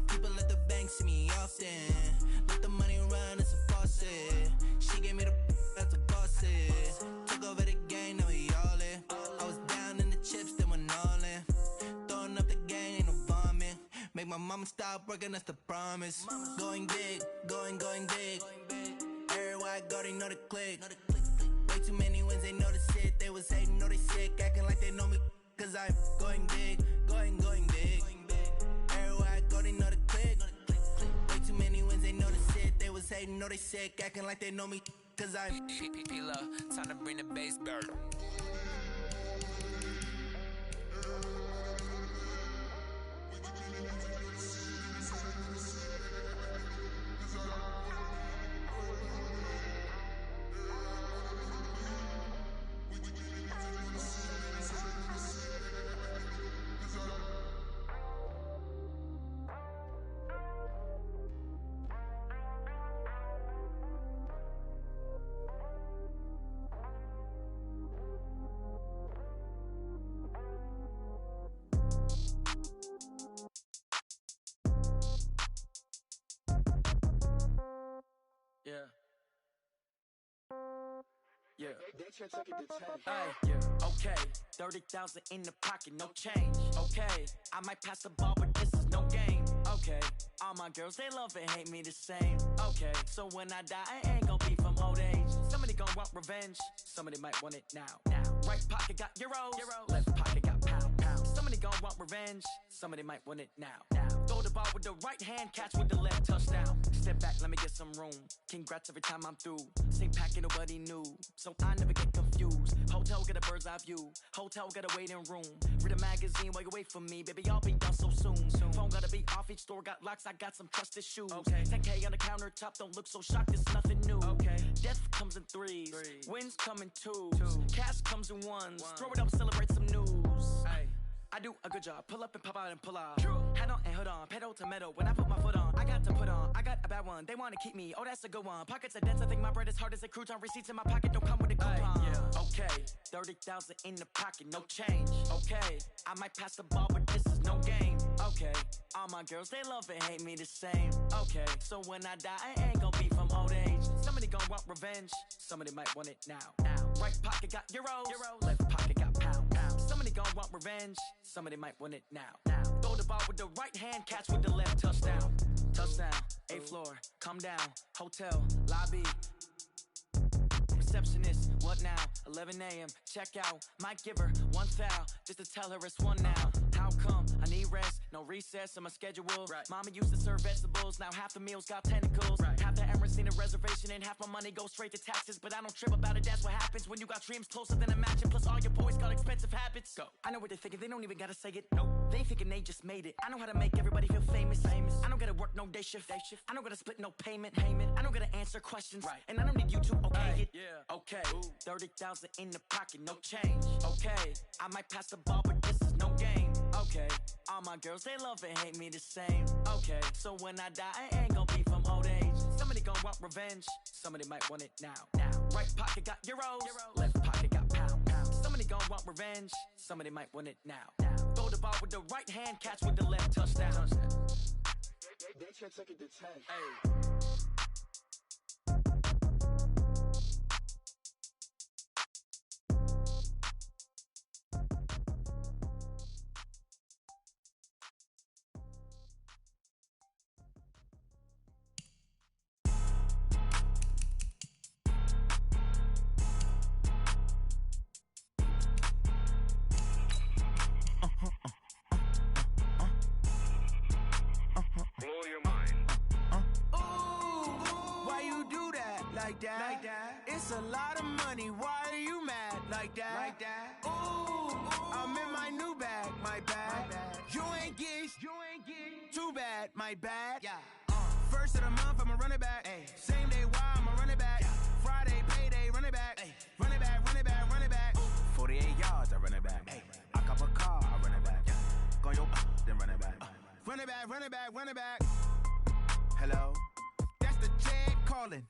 People at the bank see me often. Let the money run, it's a faucet. She gave me the that's a boss it. Took over the game, now we all in. I was down in the chips, then went all in. Throwing up the game, ain't no vomit. Make my mama stop working, that's the promise. Going big, going big. Everywhere I go, they know the click. Way too many wins, they know the shit. They was hating, know they sick, acting like they know me. Cause I'm going big, going big. Everywhere I go, they know the click. Way too many wins, they know the shit. They was hating, know they sick, acting like they know me. Cause I'm P-P-P-Love, time to bring the bass back. Yeah, okay, 30,000 in the pocket, no change. Okay, I might pass the ball, but this is no game. Okay, all my girls, they love and hate me the same. Okay, so when I die, I ain't gon' be from old age. Somebody gon' want revenge, somebody might want it now. Right pocket got euros, left pocket got pound. Somebody gon' want revenge, somebody might want it now. Throw the ball with the right hand, catch with the left, touchdown. Step back, let me get some room. Congrats every time I'm through. Same packet, nobody knew, so I never get confused. Hotel get a bird's eye view, hotel got a waiting room. Read a magazine while you wait for me, baby, I'll be done so soon. Phone gotta be off, each store got locks, I got some trusted shoes. 10K on the countertop, don't look so shocked, it's nothing new. Death comes in threes, wins come in twos, cash comes in ones. Throw it up, celebrate some news. I do a good job, pull up and pop out and pull out. Head on and hood on, pedal to metal. When I put my foot on, I got to put on. I got a bad one, they wanna keep me, oh that's a good one. Pockets are dense, I think my bread is hard as a crouton. Receipts in my pocket don't come with a coupon. Okay, 30,000 in the pocket, no change. Okay, I might pass the ball, but this is no game. Okay, all my girls, they love and hate me the same. Okay, so when I die, I ain't gon' be from old age. Somebody gon' want revenge, somebody might want it now. Right pocket got euros, left pocket got pound. Somebody gon' want revenge, somebody might want it now. Throw the ball with the right hand, catch with the left, touchdown. Touchdown, 8th floor, come down, hotel, lobby. Receptionist, what now? 11 a.m., check out. Might give her one foul, just to tell her it's one now. How come? I need rest, no recess on my schedule. Mama used to serve vegetables, now half the meals got tentacles. Half the errands need a reservation and half my money goes straight to taxes. But I don't trip about it, that's what happens when you got dreams closer than a match. Plus all your boys got expensive habits. Go. I know what they're thinking, they don't even gotta say it. Nope. They thinking they just made it. I know how to make everybody feel famous. I don't gotta work no day shift. I don't gotta split no payment. I don't gotta answer questions. And I don't need you to okay it. Okay, 30,000 in the pocket, no change. Okay, I might pass the ball, but this is no game. Okay, all my girls, they love and hate me the same. Okay, so when I die, I ain't gon' be from old age. Somebody gon' want revenge, somebody might want it now. Right pocket got euros, left pocket got pound. Somebody gon' want revenge, somebody might want it now. Throw the ball with the right hand, catch with the left, touchdown. They can't take it to 10. Hey. Like that. It's a lot of money. Why are you mad like that? Ooh, I'm in my new bag, my bad. You ain't get too bad, my bad. First of the month, I'ma run it back. Same day, why I'ma run it back. Friday, payday, run it back. Run it back, run it back, run it back. 48 yards, I run it back. I cop a car, I run it back. Go your then run it back. Run it back, run it back, run it back. Hello? That's the check calling.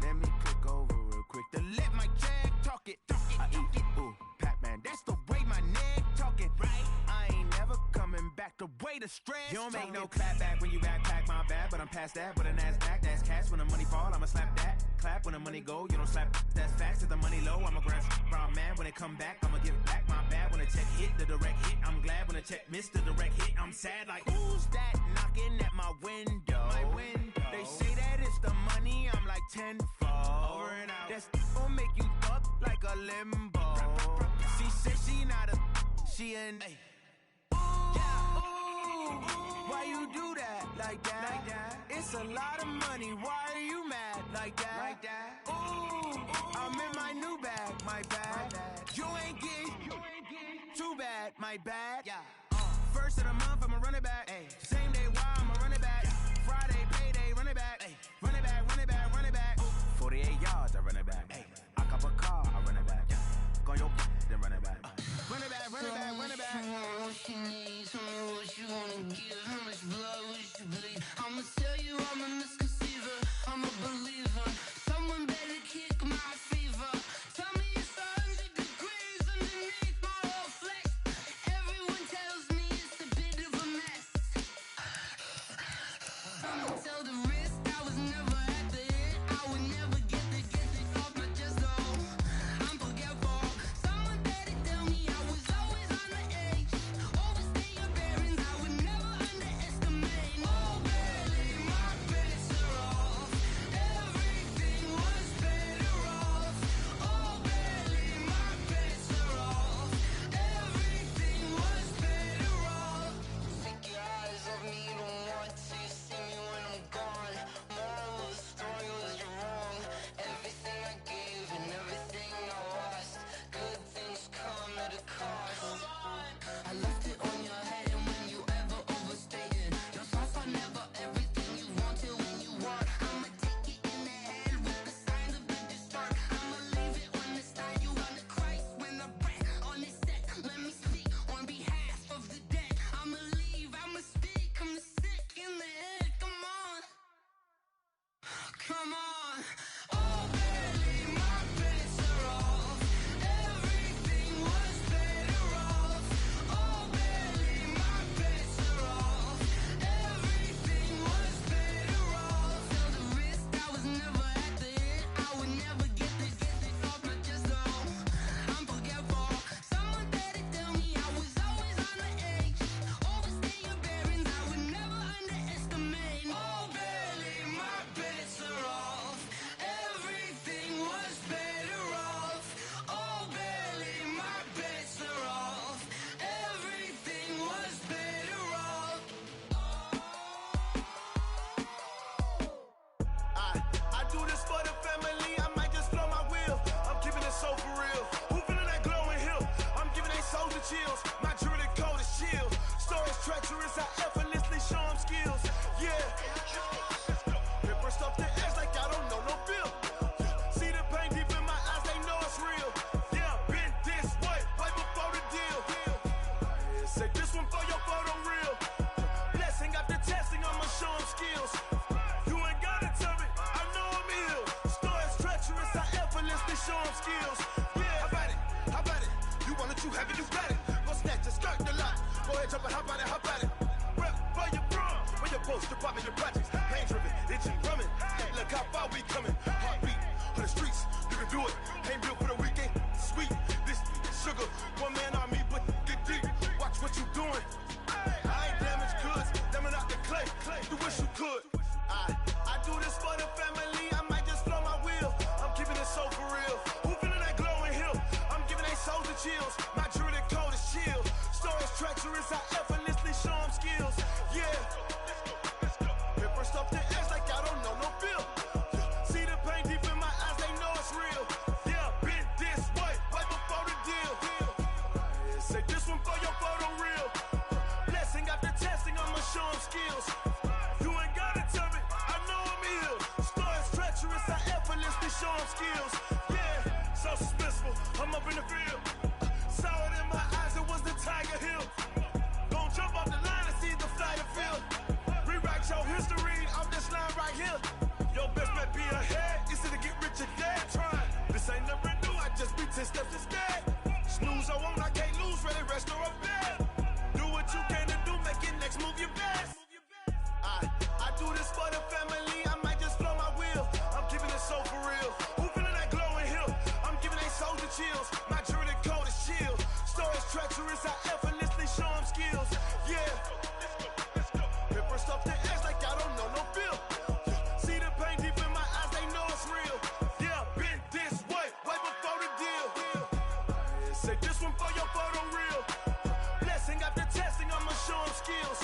Let me click over real quick To let my check talk it. I eat, ooh, Pac-Man, That's the way my neck talking. Right? I ain't never coming back the way the stress. You don't make no clap back when you backpack, my bad. But I'm past that, with a NASDAQ, that's cash. When the money fall, I'ma slap that. Clap when the money go, you don't slap. That's facts, if the money low, I'ma grab brown man. When it come back, I'ma give back my bad. When the check hit, the direct hit, I'm glad. When the check missed the direct hit, I'm sad like, who's that knocking at my window? They say that it's the money, I'm like tenfold. Over and out. That's gon' make you up like a limbo. She said she not a, she an why you do that like that? It's a lot of money, why are you mad like that? Ooh, I'm in my new bag, my bad. You ain't get too bad, my bad. First of the month, I'ma run it back. Same day, why I'ma run it back. Friday, payday, run it back. Run it back, run it back, run it back. 48 yards, I run it back. I cop a car, I run it back. Go your then run it back. Run it back, run it back, run it back. What you need, tell me what you wanna give. How much blood would you bleed? I'ma tell you I'm a misconceiver, I'm a believer. Someone better kick my fever. Tell me it's 100 degrees underneath my whole flesh. Everyone tells me it's a bit of a mess. chills. My jewelry code is chill. Stories treacherous, I effortlessly show them skills. Yeah. Paper stuff the edge like I don't know no bill. See the pain deep in my eyes, they know it's real. Yeah, been this way, way before the deal. Say this one for your photo reel. Blessing after testing, I'ma show them skills. You ain't gotta tell me, I know I'm ill. Stories treacherous, I effortlessly show them skills. Yeah, how about it? How about it? You want it, you have it, you got it. Go snatch it, skirt the lot. Go ahead, jump it, how about it, how about it? Rep for your bro, for your poster, popping your projects. Pain driven, itching, drumming. Look how far we coming. Heartbeat on the streets, you can do it. Ain't built for the weekend. Sweet, this sugar, one man army, but get deep. Watch what you doing. I ain't damaged goods, damn it out the clay. You wish you could. I do this for the family. I might just flow my wheel. I'm keeping it so for real. Who feeling that glowing hill? I'm giving they souls the chills. My jewelry code is chill. Stories treacherous, I effortlessly show them skills. Yeah. Paper stuff the edge like I don't know no bill. See the pain deep in my eyes, they know it's real. Yeah, been this way, way before the deal. Say this one for your photo reel. Blessing after testing, I'ma show them skills. You ain't gotta tell me, I know I'm ill. Stories treacherous, I effortlessly show them skills. Yeah, so suspenseful, I'm up in the field. Saw it in my eyes, it was the Tiger Hill. Gon' jump off the line and see the flight of field. Rewrite your history off this line right here. Your best bet be ahead, easy to get rich or dead trying. This ain't never new, I just be 10 steps instead. Snooze I won't, I can't lose, ready, rest or a bed. Do what you can to do, make it next move your best. I do this for the family, I might just flow my wheel. I'm keeping it so for real. Who feeling that glowing hill? I'm giving they souls the chills. My jewelry code is chill. Stories treacherous, I effortlessly show them skills. Yeah. Paper stuff the edge like I don't know no bill. See the pain deep in my eyes, they know it's real. Yeah, been this way, way before the deal. Say this one for your photo reel. Blessing after testing, I'ma show them skills.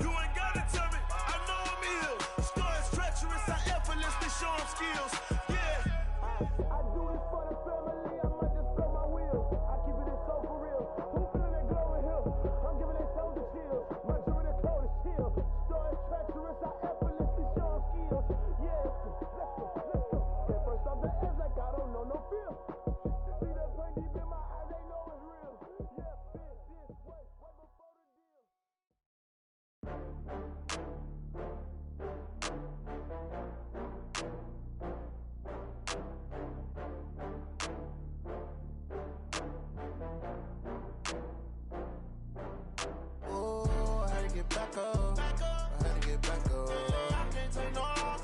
You ain't gotta tell me, I know I'm ill. Stories treacherous, I effortlessly show them skills. Yeah. I do this for the family, I might just blow my wheel. I keep it so for real. Who feeling that glowing hill? I'm giving they souls the chills. My jewelry code is chill. Stories treacherous, I effortlessly show them skills. Yeah, let's go. Get first off the edge like I don't know no feel. See that pain deep in my eyes, they know it's real. Yeah, been this way, way before the deal. Oh, I had to get back up. I had to get back up. I can't take no loss.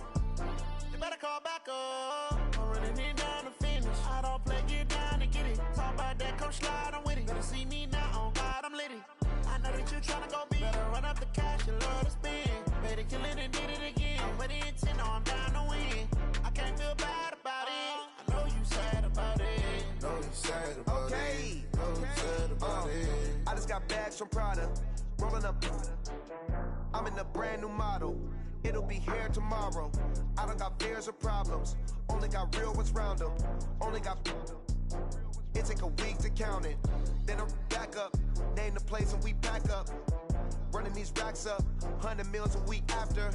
You better call back up. I'm running it down to finish. I don't play, get down and get it. Talk about that, come slide, I'm with it. Better see me now, on God, I'm litty. I know that you tryna go big. Better run up the cash, you love to spend. Better kill it and did it again. I'm with the intent, no, I'm down to win. I can't feel bad about it. I know you sad about it. Know you sad about it. Know you sad about it. I just got bags from Prada, rolling up. I'm in a brand new model. It'll be here tomorrow. I don't got fears or problems. Only got real ones round them. Only got. It take a week to count it. Then I'm back up. Name the place and we pack up. Running these racks up. 100 meals a week after.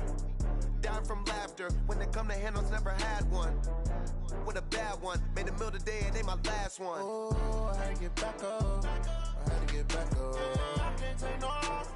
Down from laughter. When they come to handles, never had one. With a bad one. Made a meal today and ain't my last one. Oh, I had to get back up. I had to get back up. I can't take no loss.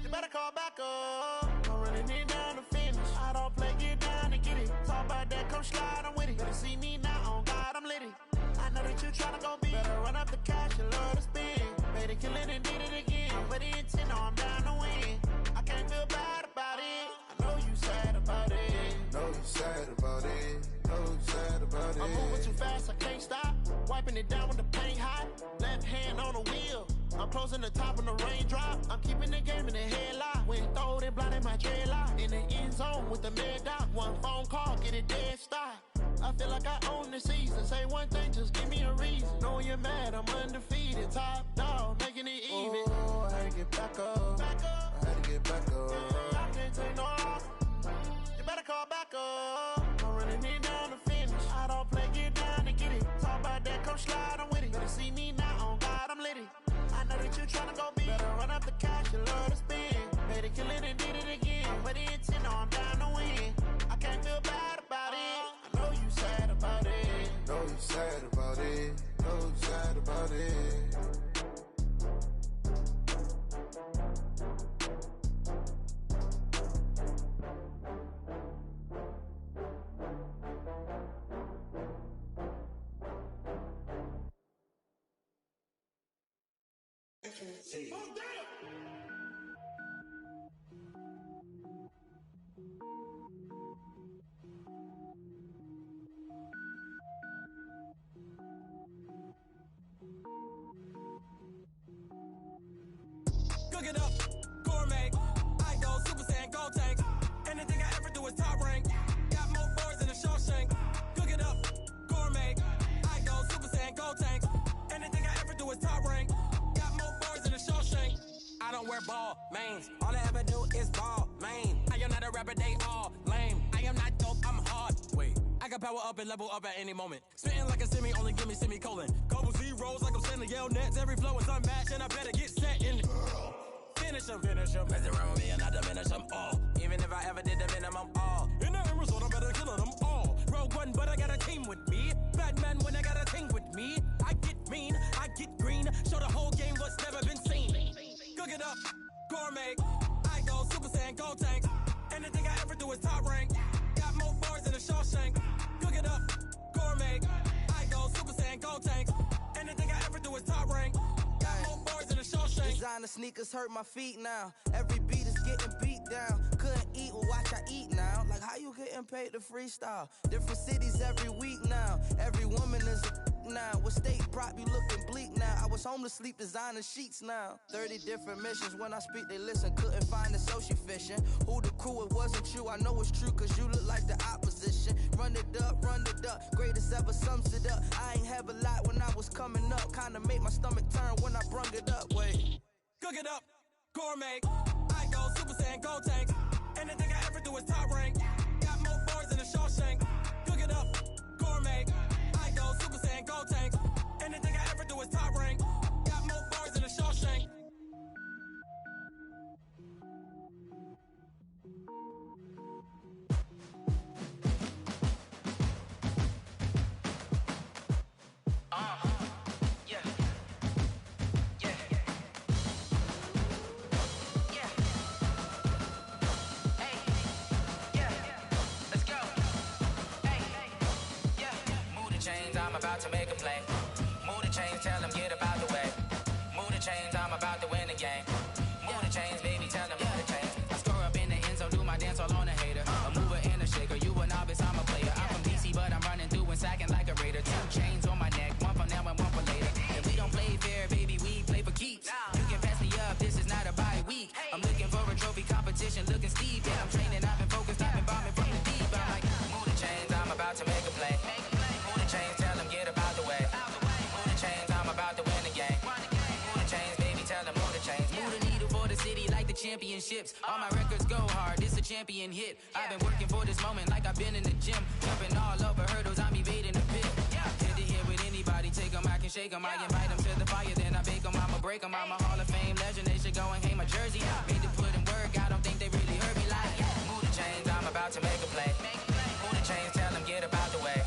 You better call back up. I'm running it down to finish. I don't play, get down and get it. Talk about that, come slide, I'm with it. Better see me now, on God, I'm litty. I know that you tryna go big. Better run up the cash, you love to spend. Better kill it and did it again. I'm with the intent, no, I'm down to win. I can't feel bad about it. I know you sad about it. Know you sad about it. Know you sad about it. I'm moving too fast, I can't stop. Wiping it down with the paint hot. Left hand on the wheel. I'm closing the top when the raindrop. I'm keeping the game in the headlock. When throwed and blinded my dreadlock. In the end zone with the mad dot. One phone call, get it dead stop. I feel like I own the season. Say one thing, just give me a reason. Knowing you're mad, I'm undefeated. Top dog, making it even. Oh, I had to get back up. I had to get back up. I can't take no loss. You better call back up. I'm running it down to finish. I don't play, get down and get it. Talk about that, come slide, I'm with it. Better see me now, on God, I'm litty. records. Cook it up, gourmet. I go Super Saiyan, gold tank. Anything I ever do is top rank. Got more boys than a Shawshank. Cook it up, gourmet. I go Super Saiyan, gold tank. Anything I ever do is top rank. Got more boys than a Shawshank. I don't wear ball mains. All I ever do is ball main. I am not a rapper, they all lame. I am not dope, I'm hard. Wait, I can power up and level up at any moment. Spitting like a semi, only give me semicolon. Couple zeros like I'm sending yell nets. Every flow is unmatched, and I better get set in. Finish them. Mess around with me and I diminish them all. Even if I ever did the minimum, all. In the end result, I'm better killing them all. Rogue One, but I got a team with me. Batman when I got a team with me. I get mean, I get green. Show the whole game what's never been seen. Cook it up, gourmet. I go Super Saiyan, gold tank. Anything I ever do is top rank. Got more bars than a Shawshank. Cook it up, gourmet. I go Super Saiyan, gold tank. Anything I ever do is top rank. Got more bars than a Shawshank. Designer sneakers hurt my feet now. Every beat is getting beat down. Couldn't eat, well watch I eat now. Like how you getting paid to freestyle? Different cities every week now. Every woman is a now. What state prop you looking bleak now? I was home to sleep designing sheets now. 30 different missions. When I speak they listen. Couldn't find it so she fishing. Who the crew, it wasn't you. I know it's true cause you look like the opposition. Run it up. Greatest ever sums it up. I ain't have a lot when I was coming up. Kinda made my stomach turn when I brung it up. Wait. Cook it up, gourmet. I go Super Saiyan, gold tank. Anything I ever do is top rank. Got more bars than a Shawshank. Cook it up, gourmet. I go Super Saiyan, gold tank. Anything I ever do is top rank. Got more bars than a Shawshank. About to make a play. Move the chains, tell them get about the way. Move the chains, I'm about to win the game. Move the chains, baby, tell them move the chains. I score up in the end zone, do my dance all on a hater. A mover and a shaker, you a novice, I'm a player. I'm from DC, but I'm running through and sacking like a raider. 2 chains on my neck, one for now and one for later. And we don't play fair, baby, we play for keeps. You can pass me up, this is not a bye week. I'm looking for a trophy competition, looking steep. Yeah, I'm training, I've been focused, I've been bombing from the deep. I'm like, move the chains, I'm about to make a play. Move the chains, tell them get about the way. Move the chains, I'm about to win the game. Move the chains, baby, tell them move the chains. Move the needle for the city like the championships. All my records go hard, this a champion hit. I've been working for this moment like I've been in the gym. Jumping all over hurdles, I'm evading the pit. Hit to hit with anybody, take them, I can shake them. I invite them to the fire, then I bake them, I'ma break them. I'm a Hall of Fame legend, they should go and hang my jersey. Made to put in work, I don't think they really heard me like. Move the chains, I'm about to make a play. Move the chains, tell them get about the way.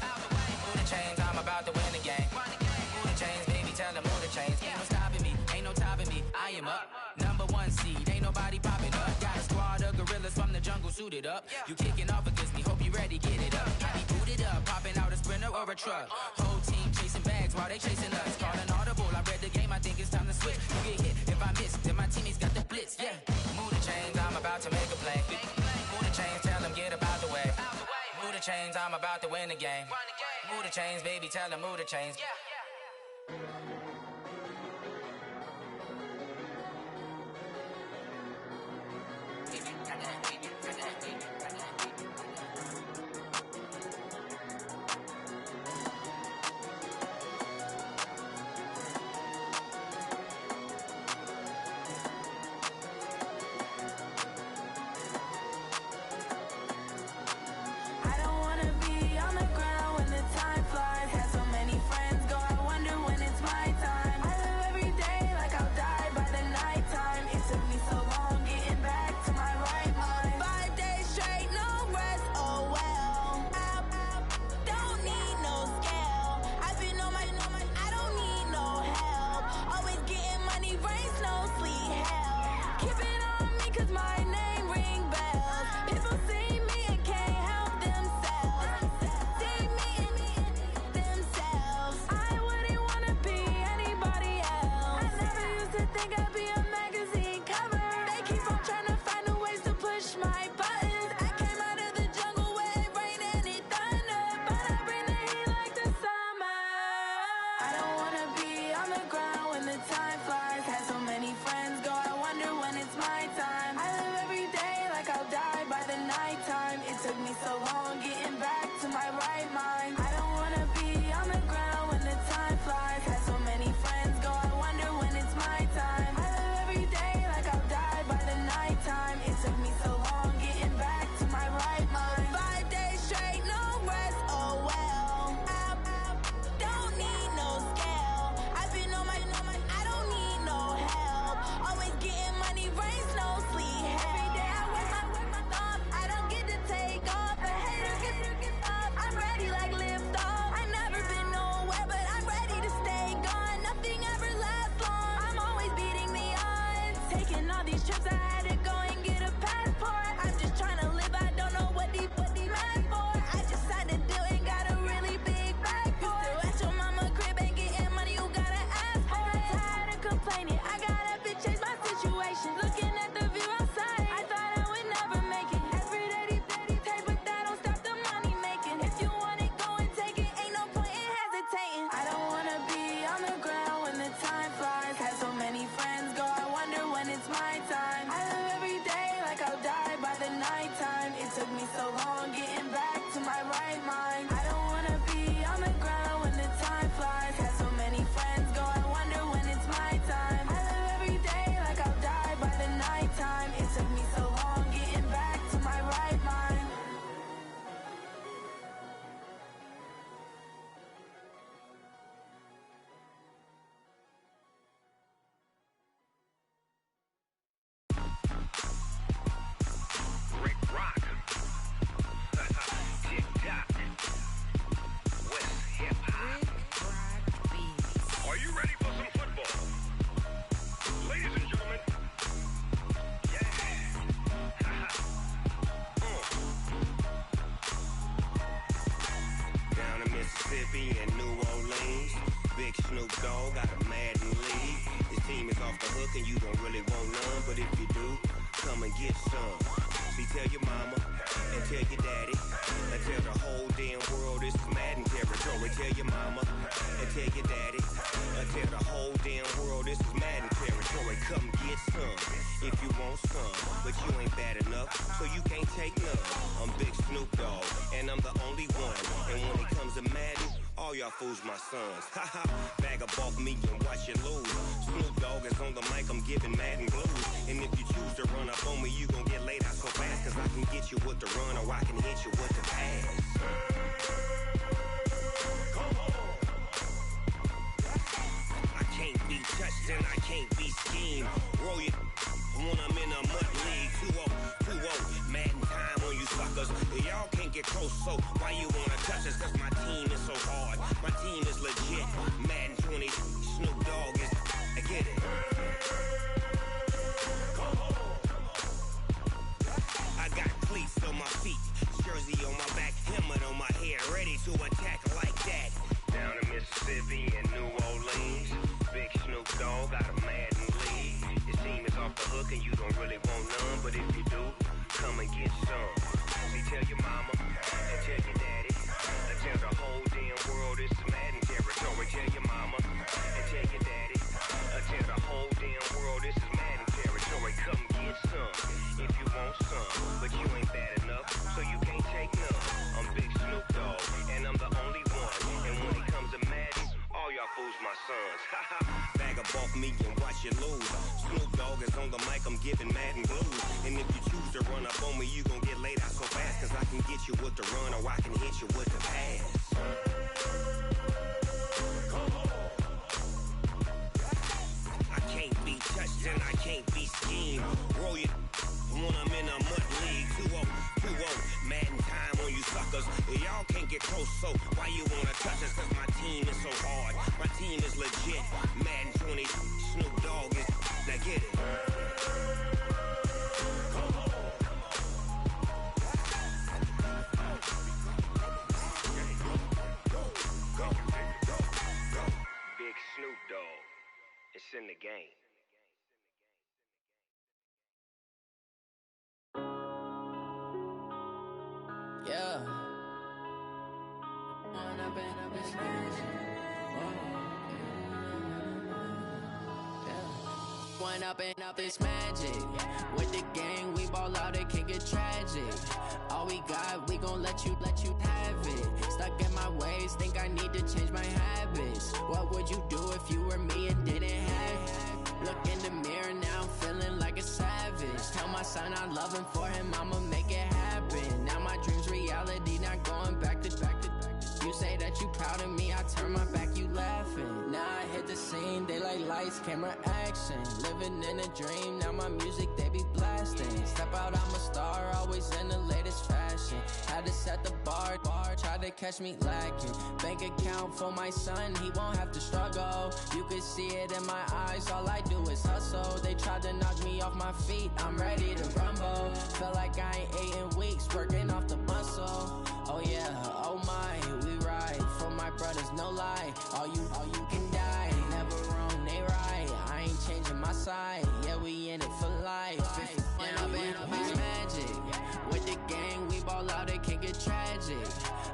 Move the chains, I'm about to win the game. Move the chains, baby, tell them move the chains. Ain't no stopping me, ain't no topping me. I am up, #1 seed, ain't nobody popping up. Got a squad of gorillas from the jungle suited up. You kicking off against me, hope you ready, get it up. I be booted up, popping out a sprinter or a truck. Whole team chasing bags while they chasing us. Calling audible, I read the game, I think it's time to switch. You get hit, if I miss, then my teammates got the blitz, yeah. Move the chains, I'm about to make a play. Move the chains, tell them get about the way. Move the chains, I'm about to win the game. Move the chains, baby, tell them move the chains. I don't wanna be on the ground when the time flies. Had so many friends go, I wonder when it's my time. I live every day like I'll die by the nighttime. It took me so long getting back to my right mind. Snoop Dogg got a Madden league. This team is off the hook and you don't really want none, but if you do, come and get some. See, tell your mama and tell your daddy and tell the whole damn world this is Madden territory. Tell your mama and tell your daddy and tell the whole damn world this is Madden territory. Come get some if you want some, but you ain't bad enough, so you can't take none. I'm Big Snoop Dogg, and I'm the only one. And when it comes to Madden, all y'all fools my sons. Haha, bag up off me and watch you lose. Snoop Dogg is on the mic, I'm giving Madden blues. And if you choose to run up on me, you gon' get laid out so fast, cause I can get you with the run or I can hit you with the pass. I can't be touched and I can't be schemed. Roll you when I'm in a mud league. 2-0, Madden time on you suckers. Y'all can't get close, so why you wanna touch us? Cause my team is so hard, my team is legit. Madden 20, Snoop Dogg is, I get it. I got cleats on my feet, jersey on my back, helmet on my head, ready to attack like that. Down in Mississippi and New Orleans, Big Snoop Dogg got a Madden league. Your team is off the hook and you don't really want none, but if you do, come and get some. See, tell your mama and tell your daddy and tell the whole damn world this is Madden territory. Tell your mama and tell your daddy and tell the whole damn world this is Madden territory. Come get some if you want some, but you ain't bad enough, so you can't take none. I'm Big Snoop Dogg, and I'm the only one. And when it comes to Madden, all y'all fools my sons. Haha, bag up off me and watch you lose. Snoop Dogg is on the mic, I'm giving Madden blues. And if you choose to run up on me, you gon' get laid out so fast, cause I can get you with the run or I can hit you with the pass. I can't be touched and I can't be schemed. Roll you when I'm in a mud league. 2-0, Madden time on you suckers. Y'all can't get close, so why you wanna touch us? Cause my team is so hard, my team is legit. Madden 20, Snoop Dogg is, now get it. Big Snoop Dogg, it's in the game. Yeah. One up and up is magic. With the gang, we ball out, it can get tragic. All we got, we gon' let you have it. Stuck in my ways, think I need to change my habits. What would you do if you were me and didn't have it? Look in the mirror, now I'm feeling like a savage. Tell my son I love him, for him I'ma make it happen. Now my dream's reality, not going back to. You say that you proud of me, I turn my back, you laughing. Now I hit the scene, they like lights, camera, action. Living in a dream, now my music, they be blasting. Step out, I'm a star, always in the latest fashion. Had to set the bar, tried to catch me lacking. Bank account for my son, he won't have to struggle. You could see it in my eyes, all I do is hustle. They tried to knock me off my feet, I'm ready to rumble. Feel like I ain't ate in weeks, working off the muscle. Oh yeah, oh my, we ride for my brothers, no lie. All you can die, never wrong, they right. I ain't changing my side, yeah, we in it for life. When up is magic. With the gang, we ball out, it can get tragic.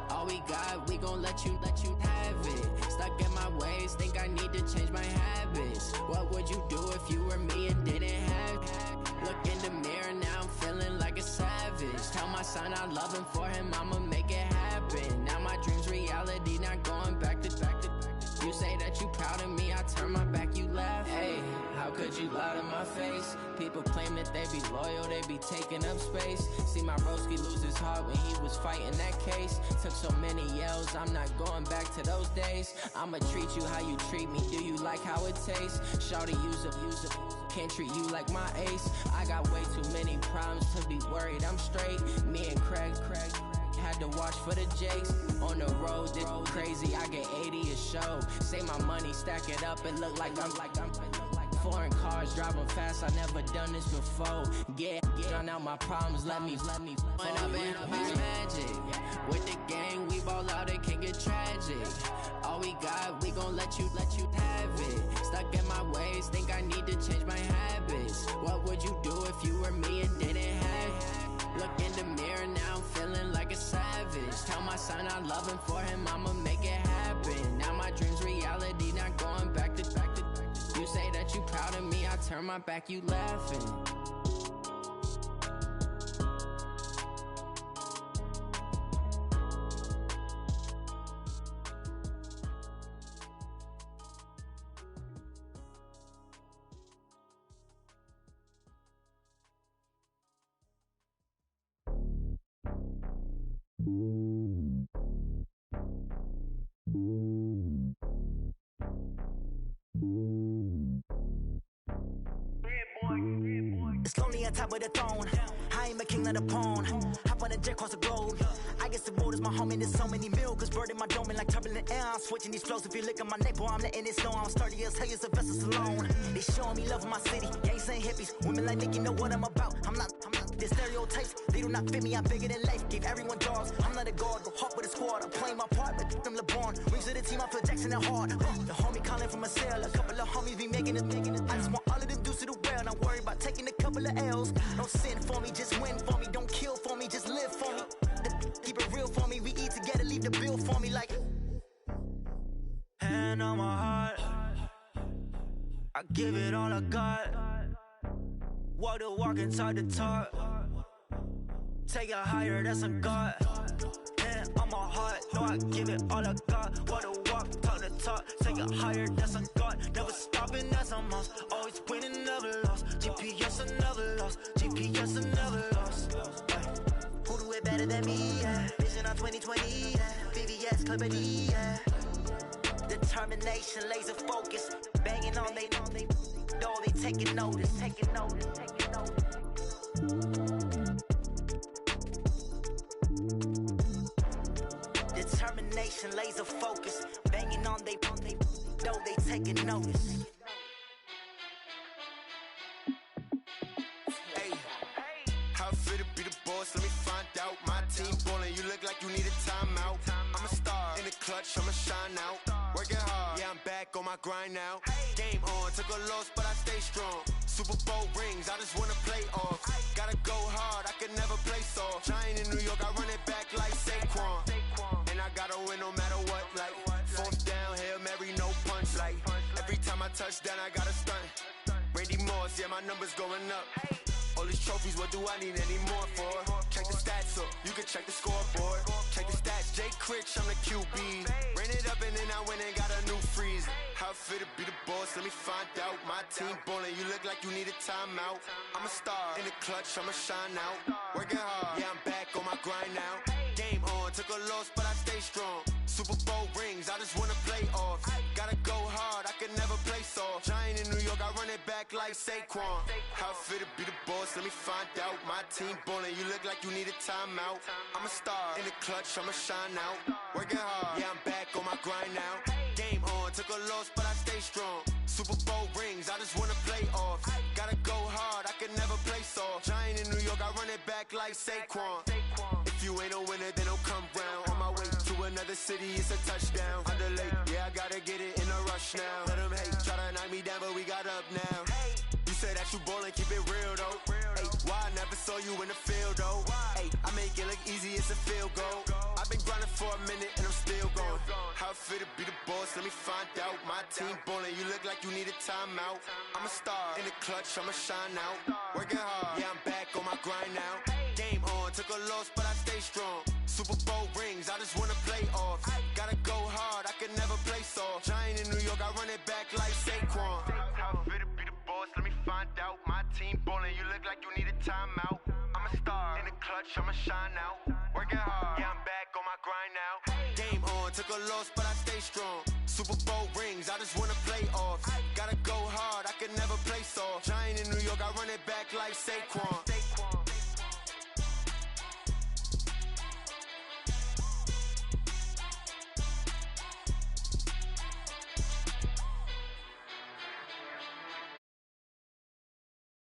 All we got, we gon' let you have it. Stuck in my ways, think I need to change my habits. What would you do if you were me and didn't have it? Look in the mirror, now I'm feeling like a savage. Tell my son I love him, for him I'ma make it happen. Now my dream's reality, not going back to. You say that you proud of me, I turn my back, you laugh. Hey, how could you lie to my face? People claim that they be loyal, they be taking up space. See my broski lose his heart when he was fighting that case. Took so many yells, I'm not going back to those days. I'ma treat you how you treat me, do you like how it tastes? Shawty, use up, can't treat you like my ace. I got way too many problems to be worried, I'm straight. Me and Craig had to watch for the Jakes. On the road, this crazy, I get 80 a show. Say my money, stack it up, it look like I'm foreign cars, driving fast, I never done this before. Drown out my problems, let me When up is magic. With the gang, we ball out, it can get tragic. All we got, we gon' let let you have it. Stuck in my ways, think I need to change my habits. What would you do if you were me and didn't have it? Look in the mirror, now I'm feeling like a savage. Tell my son I love him, for him I'ma make it happen. Now my dream's reality, not going back to. You say that you proud of me, I turn my back, you laughing. It's lonely on top of the throne. I ain't a king of the pawn. Hop on a jet across the globe. I guess the road is my home and there's so many milkers burning my dome like turbulent air. I'm switching these flows. If you look at my neck, boy, I'm letting it snow. I'm sturdy as hell, Sylvester Stallone. They showing me love in my city. Gangs ain't hippies. Women like Nicky know what I'm about. I'm not the stereotypes. They do not fit me. I'm bigger than life. Gave everyone dogs. I'm not a guard. Go hard with a squad. I'm playing my part, but them LeBron. Rings to the team. I feel Jackson and hard. The homie calling from a cell. A couple of homies be making it. I just want all of them dudes to the well. Not worry about taking a couple of L's. Don't sin for me, just win for me. Don't kill for me, just live for me. Keep it real for me. We eat together, leave the bill for me like. Hand on my heart, I give it all I got. Walk the walk and talk the talk. Take it higher, that's a God. Hand on my heart, no, I give it all I got. Walk the walk, talk the talk. Take it higher, that's a God. Never stopping, that's a must. Always winning, never lost. GPS, I never lost. GPS, I never lost. Who do it better than me? Yeah. Vision on 2020. Yeah. VVS, Clipper D. Yeah. Determination, laser focus. Banging on they door, they taking notice. Taking notice. Taking notice. Determination, laser focus. Banging on they door, they taking notice. How fit to be the boss? Let me find out. My team ballin', you look like you need a timeout. I'm a star in the clutch, I'ma shine out. Working hard, yeah, I'm back on my grind now. Game on, took a loss, but I stay strong. Super Bowl rings, I just wanna play off. Gotta go hard, I can never play soft. Giant in New York, I run it back like Saquon. And I gotta win no matter what, like fourth down, Hail Mary, no punch. Like every time I touch down, I gotta stunt. Randy Moss, yeah, my numbers going up. All these trophies, what do I need any more for? Check the stats up, you can check the scoreboard. Check the stats, Jake Critch, I'm the QB. Ran it up and then I went and got a new freeze. How fit to be the boss, let me find out. My team ballin', you look like you need a timeout. I'm a star in the clutch, I'ma shine out. Working hard, yeah, I'm back on my grind now. Game on, took a loss, but I stay strong. Super Bowl rings, I just wanna play off. Gotta go hard, I can never play soft. Giant in New York, I run it back like Saquon. How fit to be the boss, let me find out. My team ballin', you look like you need a timeout. I'm a star in the clutch, I'ma shine out. Working hard, yeah, I'm back on my grind now. Game on, took a loss, but I stay strong. Super Bowl rings, I just wanna play off. Gotta go hard, I can never play soft. Giant in New York, I run it back like Saquon. If you ain't a winner, then don't come round. On my way to another city, it's a touchdown. Underlay, yeah, I gotta get it in a rush now. Let them hate, try to knock me down, but we got up now. You say that you ballin', keep it real though. Hey, why I never saw you in the field though? Hey, I make it look easy, it's a field goal. I've been grinding for a minute and I'm still going. How fit to be the boss, let me find out. My team ballin', you look like you need a timeout. I'm a star in the clutch, I'ma shine out. Working hard, yeah, I'm back on my grind now. Game on, took a loss, but I stay strong. Super Bowl rings, I just wanna play off. Gotta go hard, I can never play soft. Giant in New York, I run it back like Saquon. How fit to be the boss, let me find out. My team ballin', you look like you need a timeout. I'm a star in the clutch, I'ma shine out. Working hard, yeah, I'm back on my grind now. Game on, took a loss, but I stay strong. Super Bowl rings, I just wanna play off. Gotta go hard, I can never play soft. Giant in New York, I run it back like Saquon.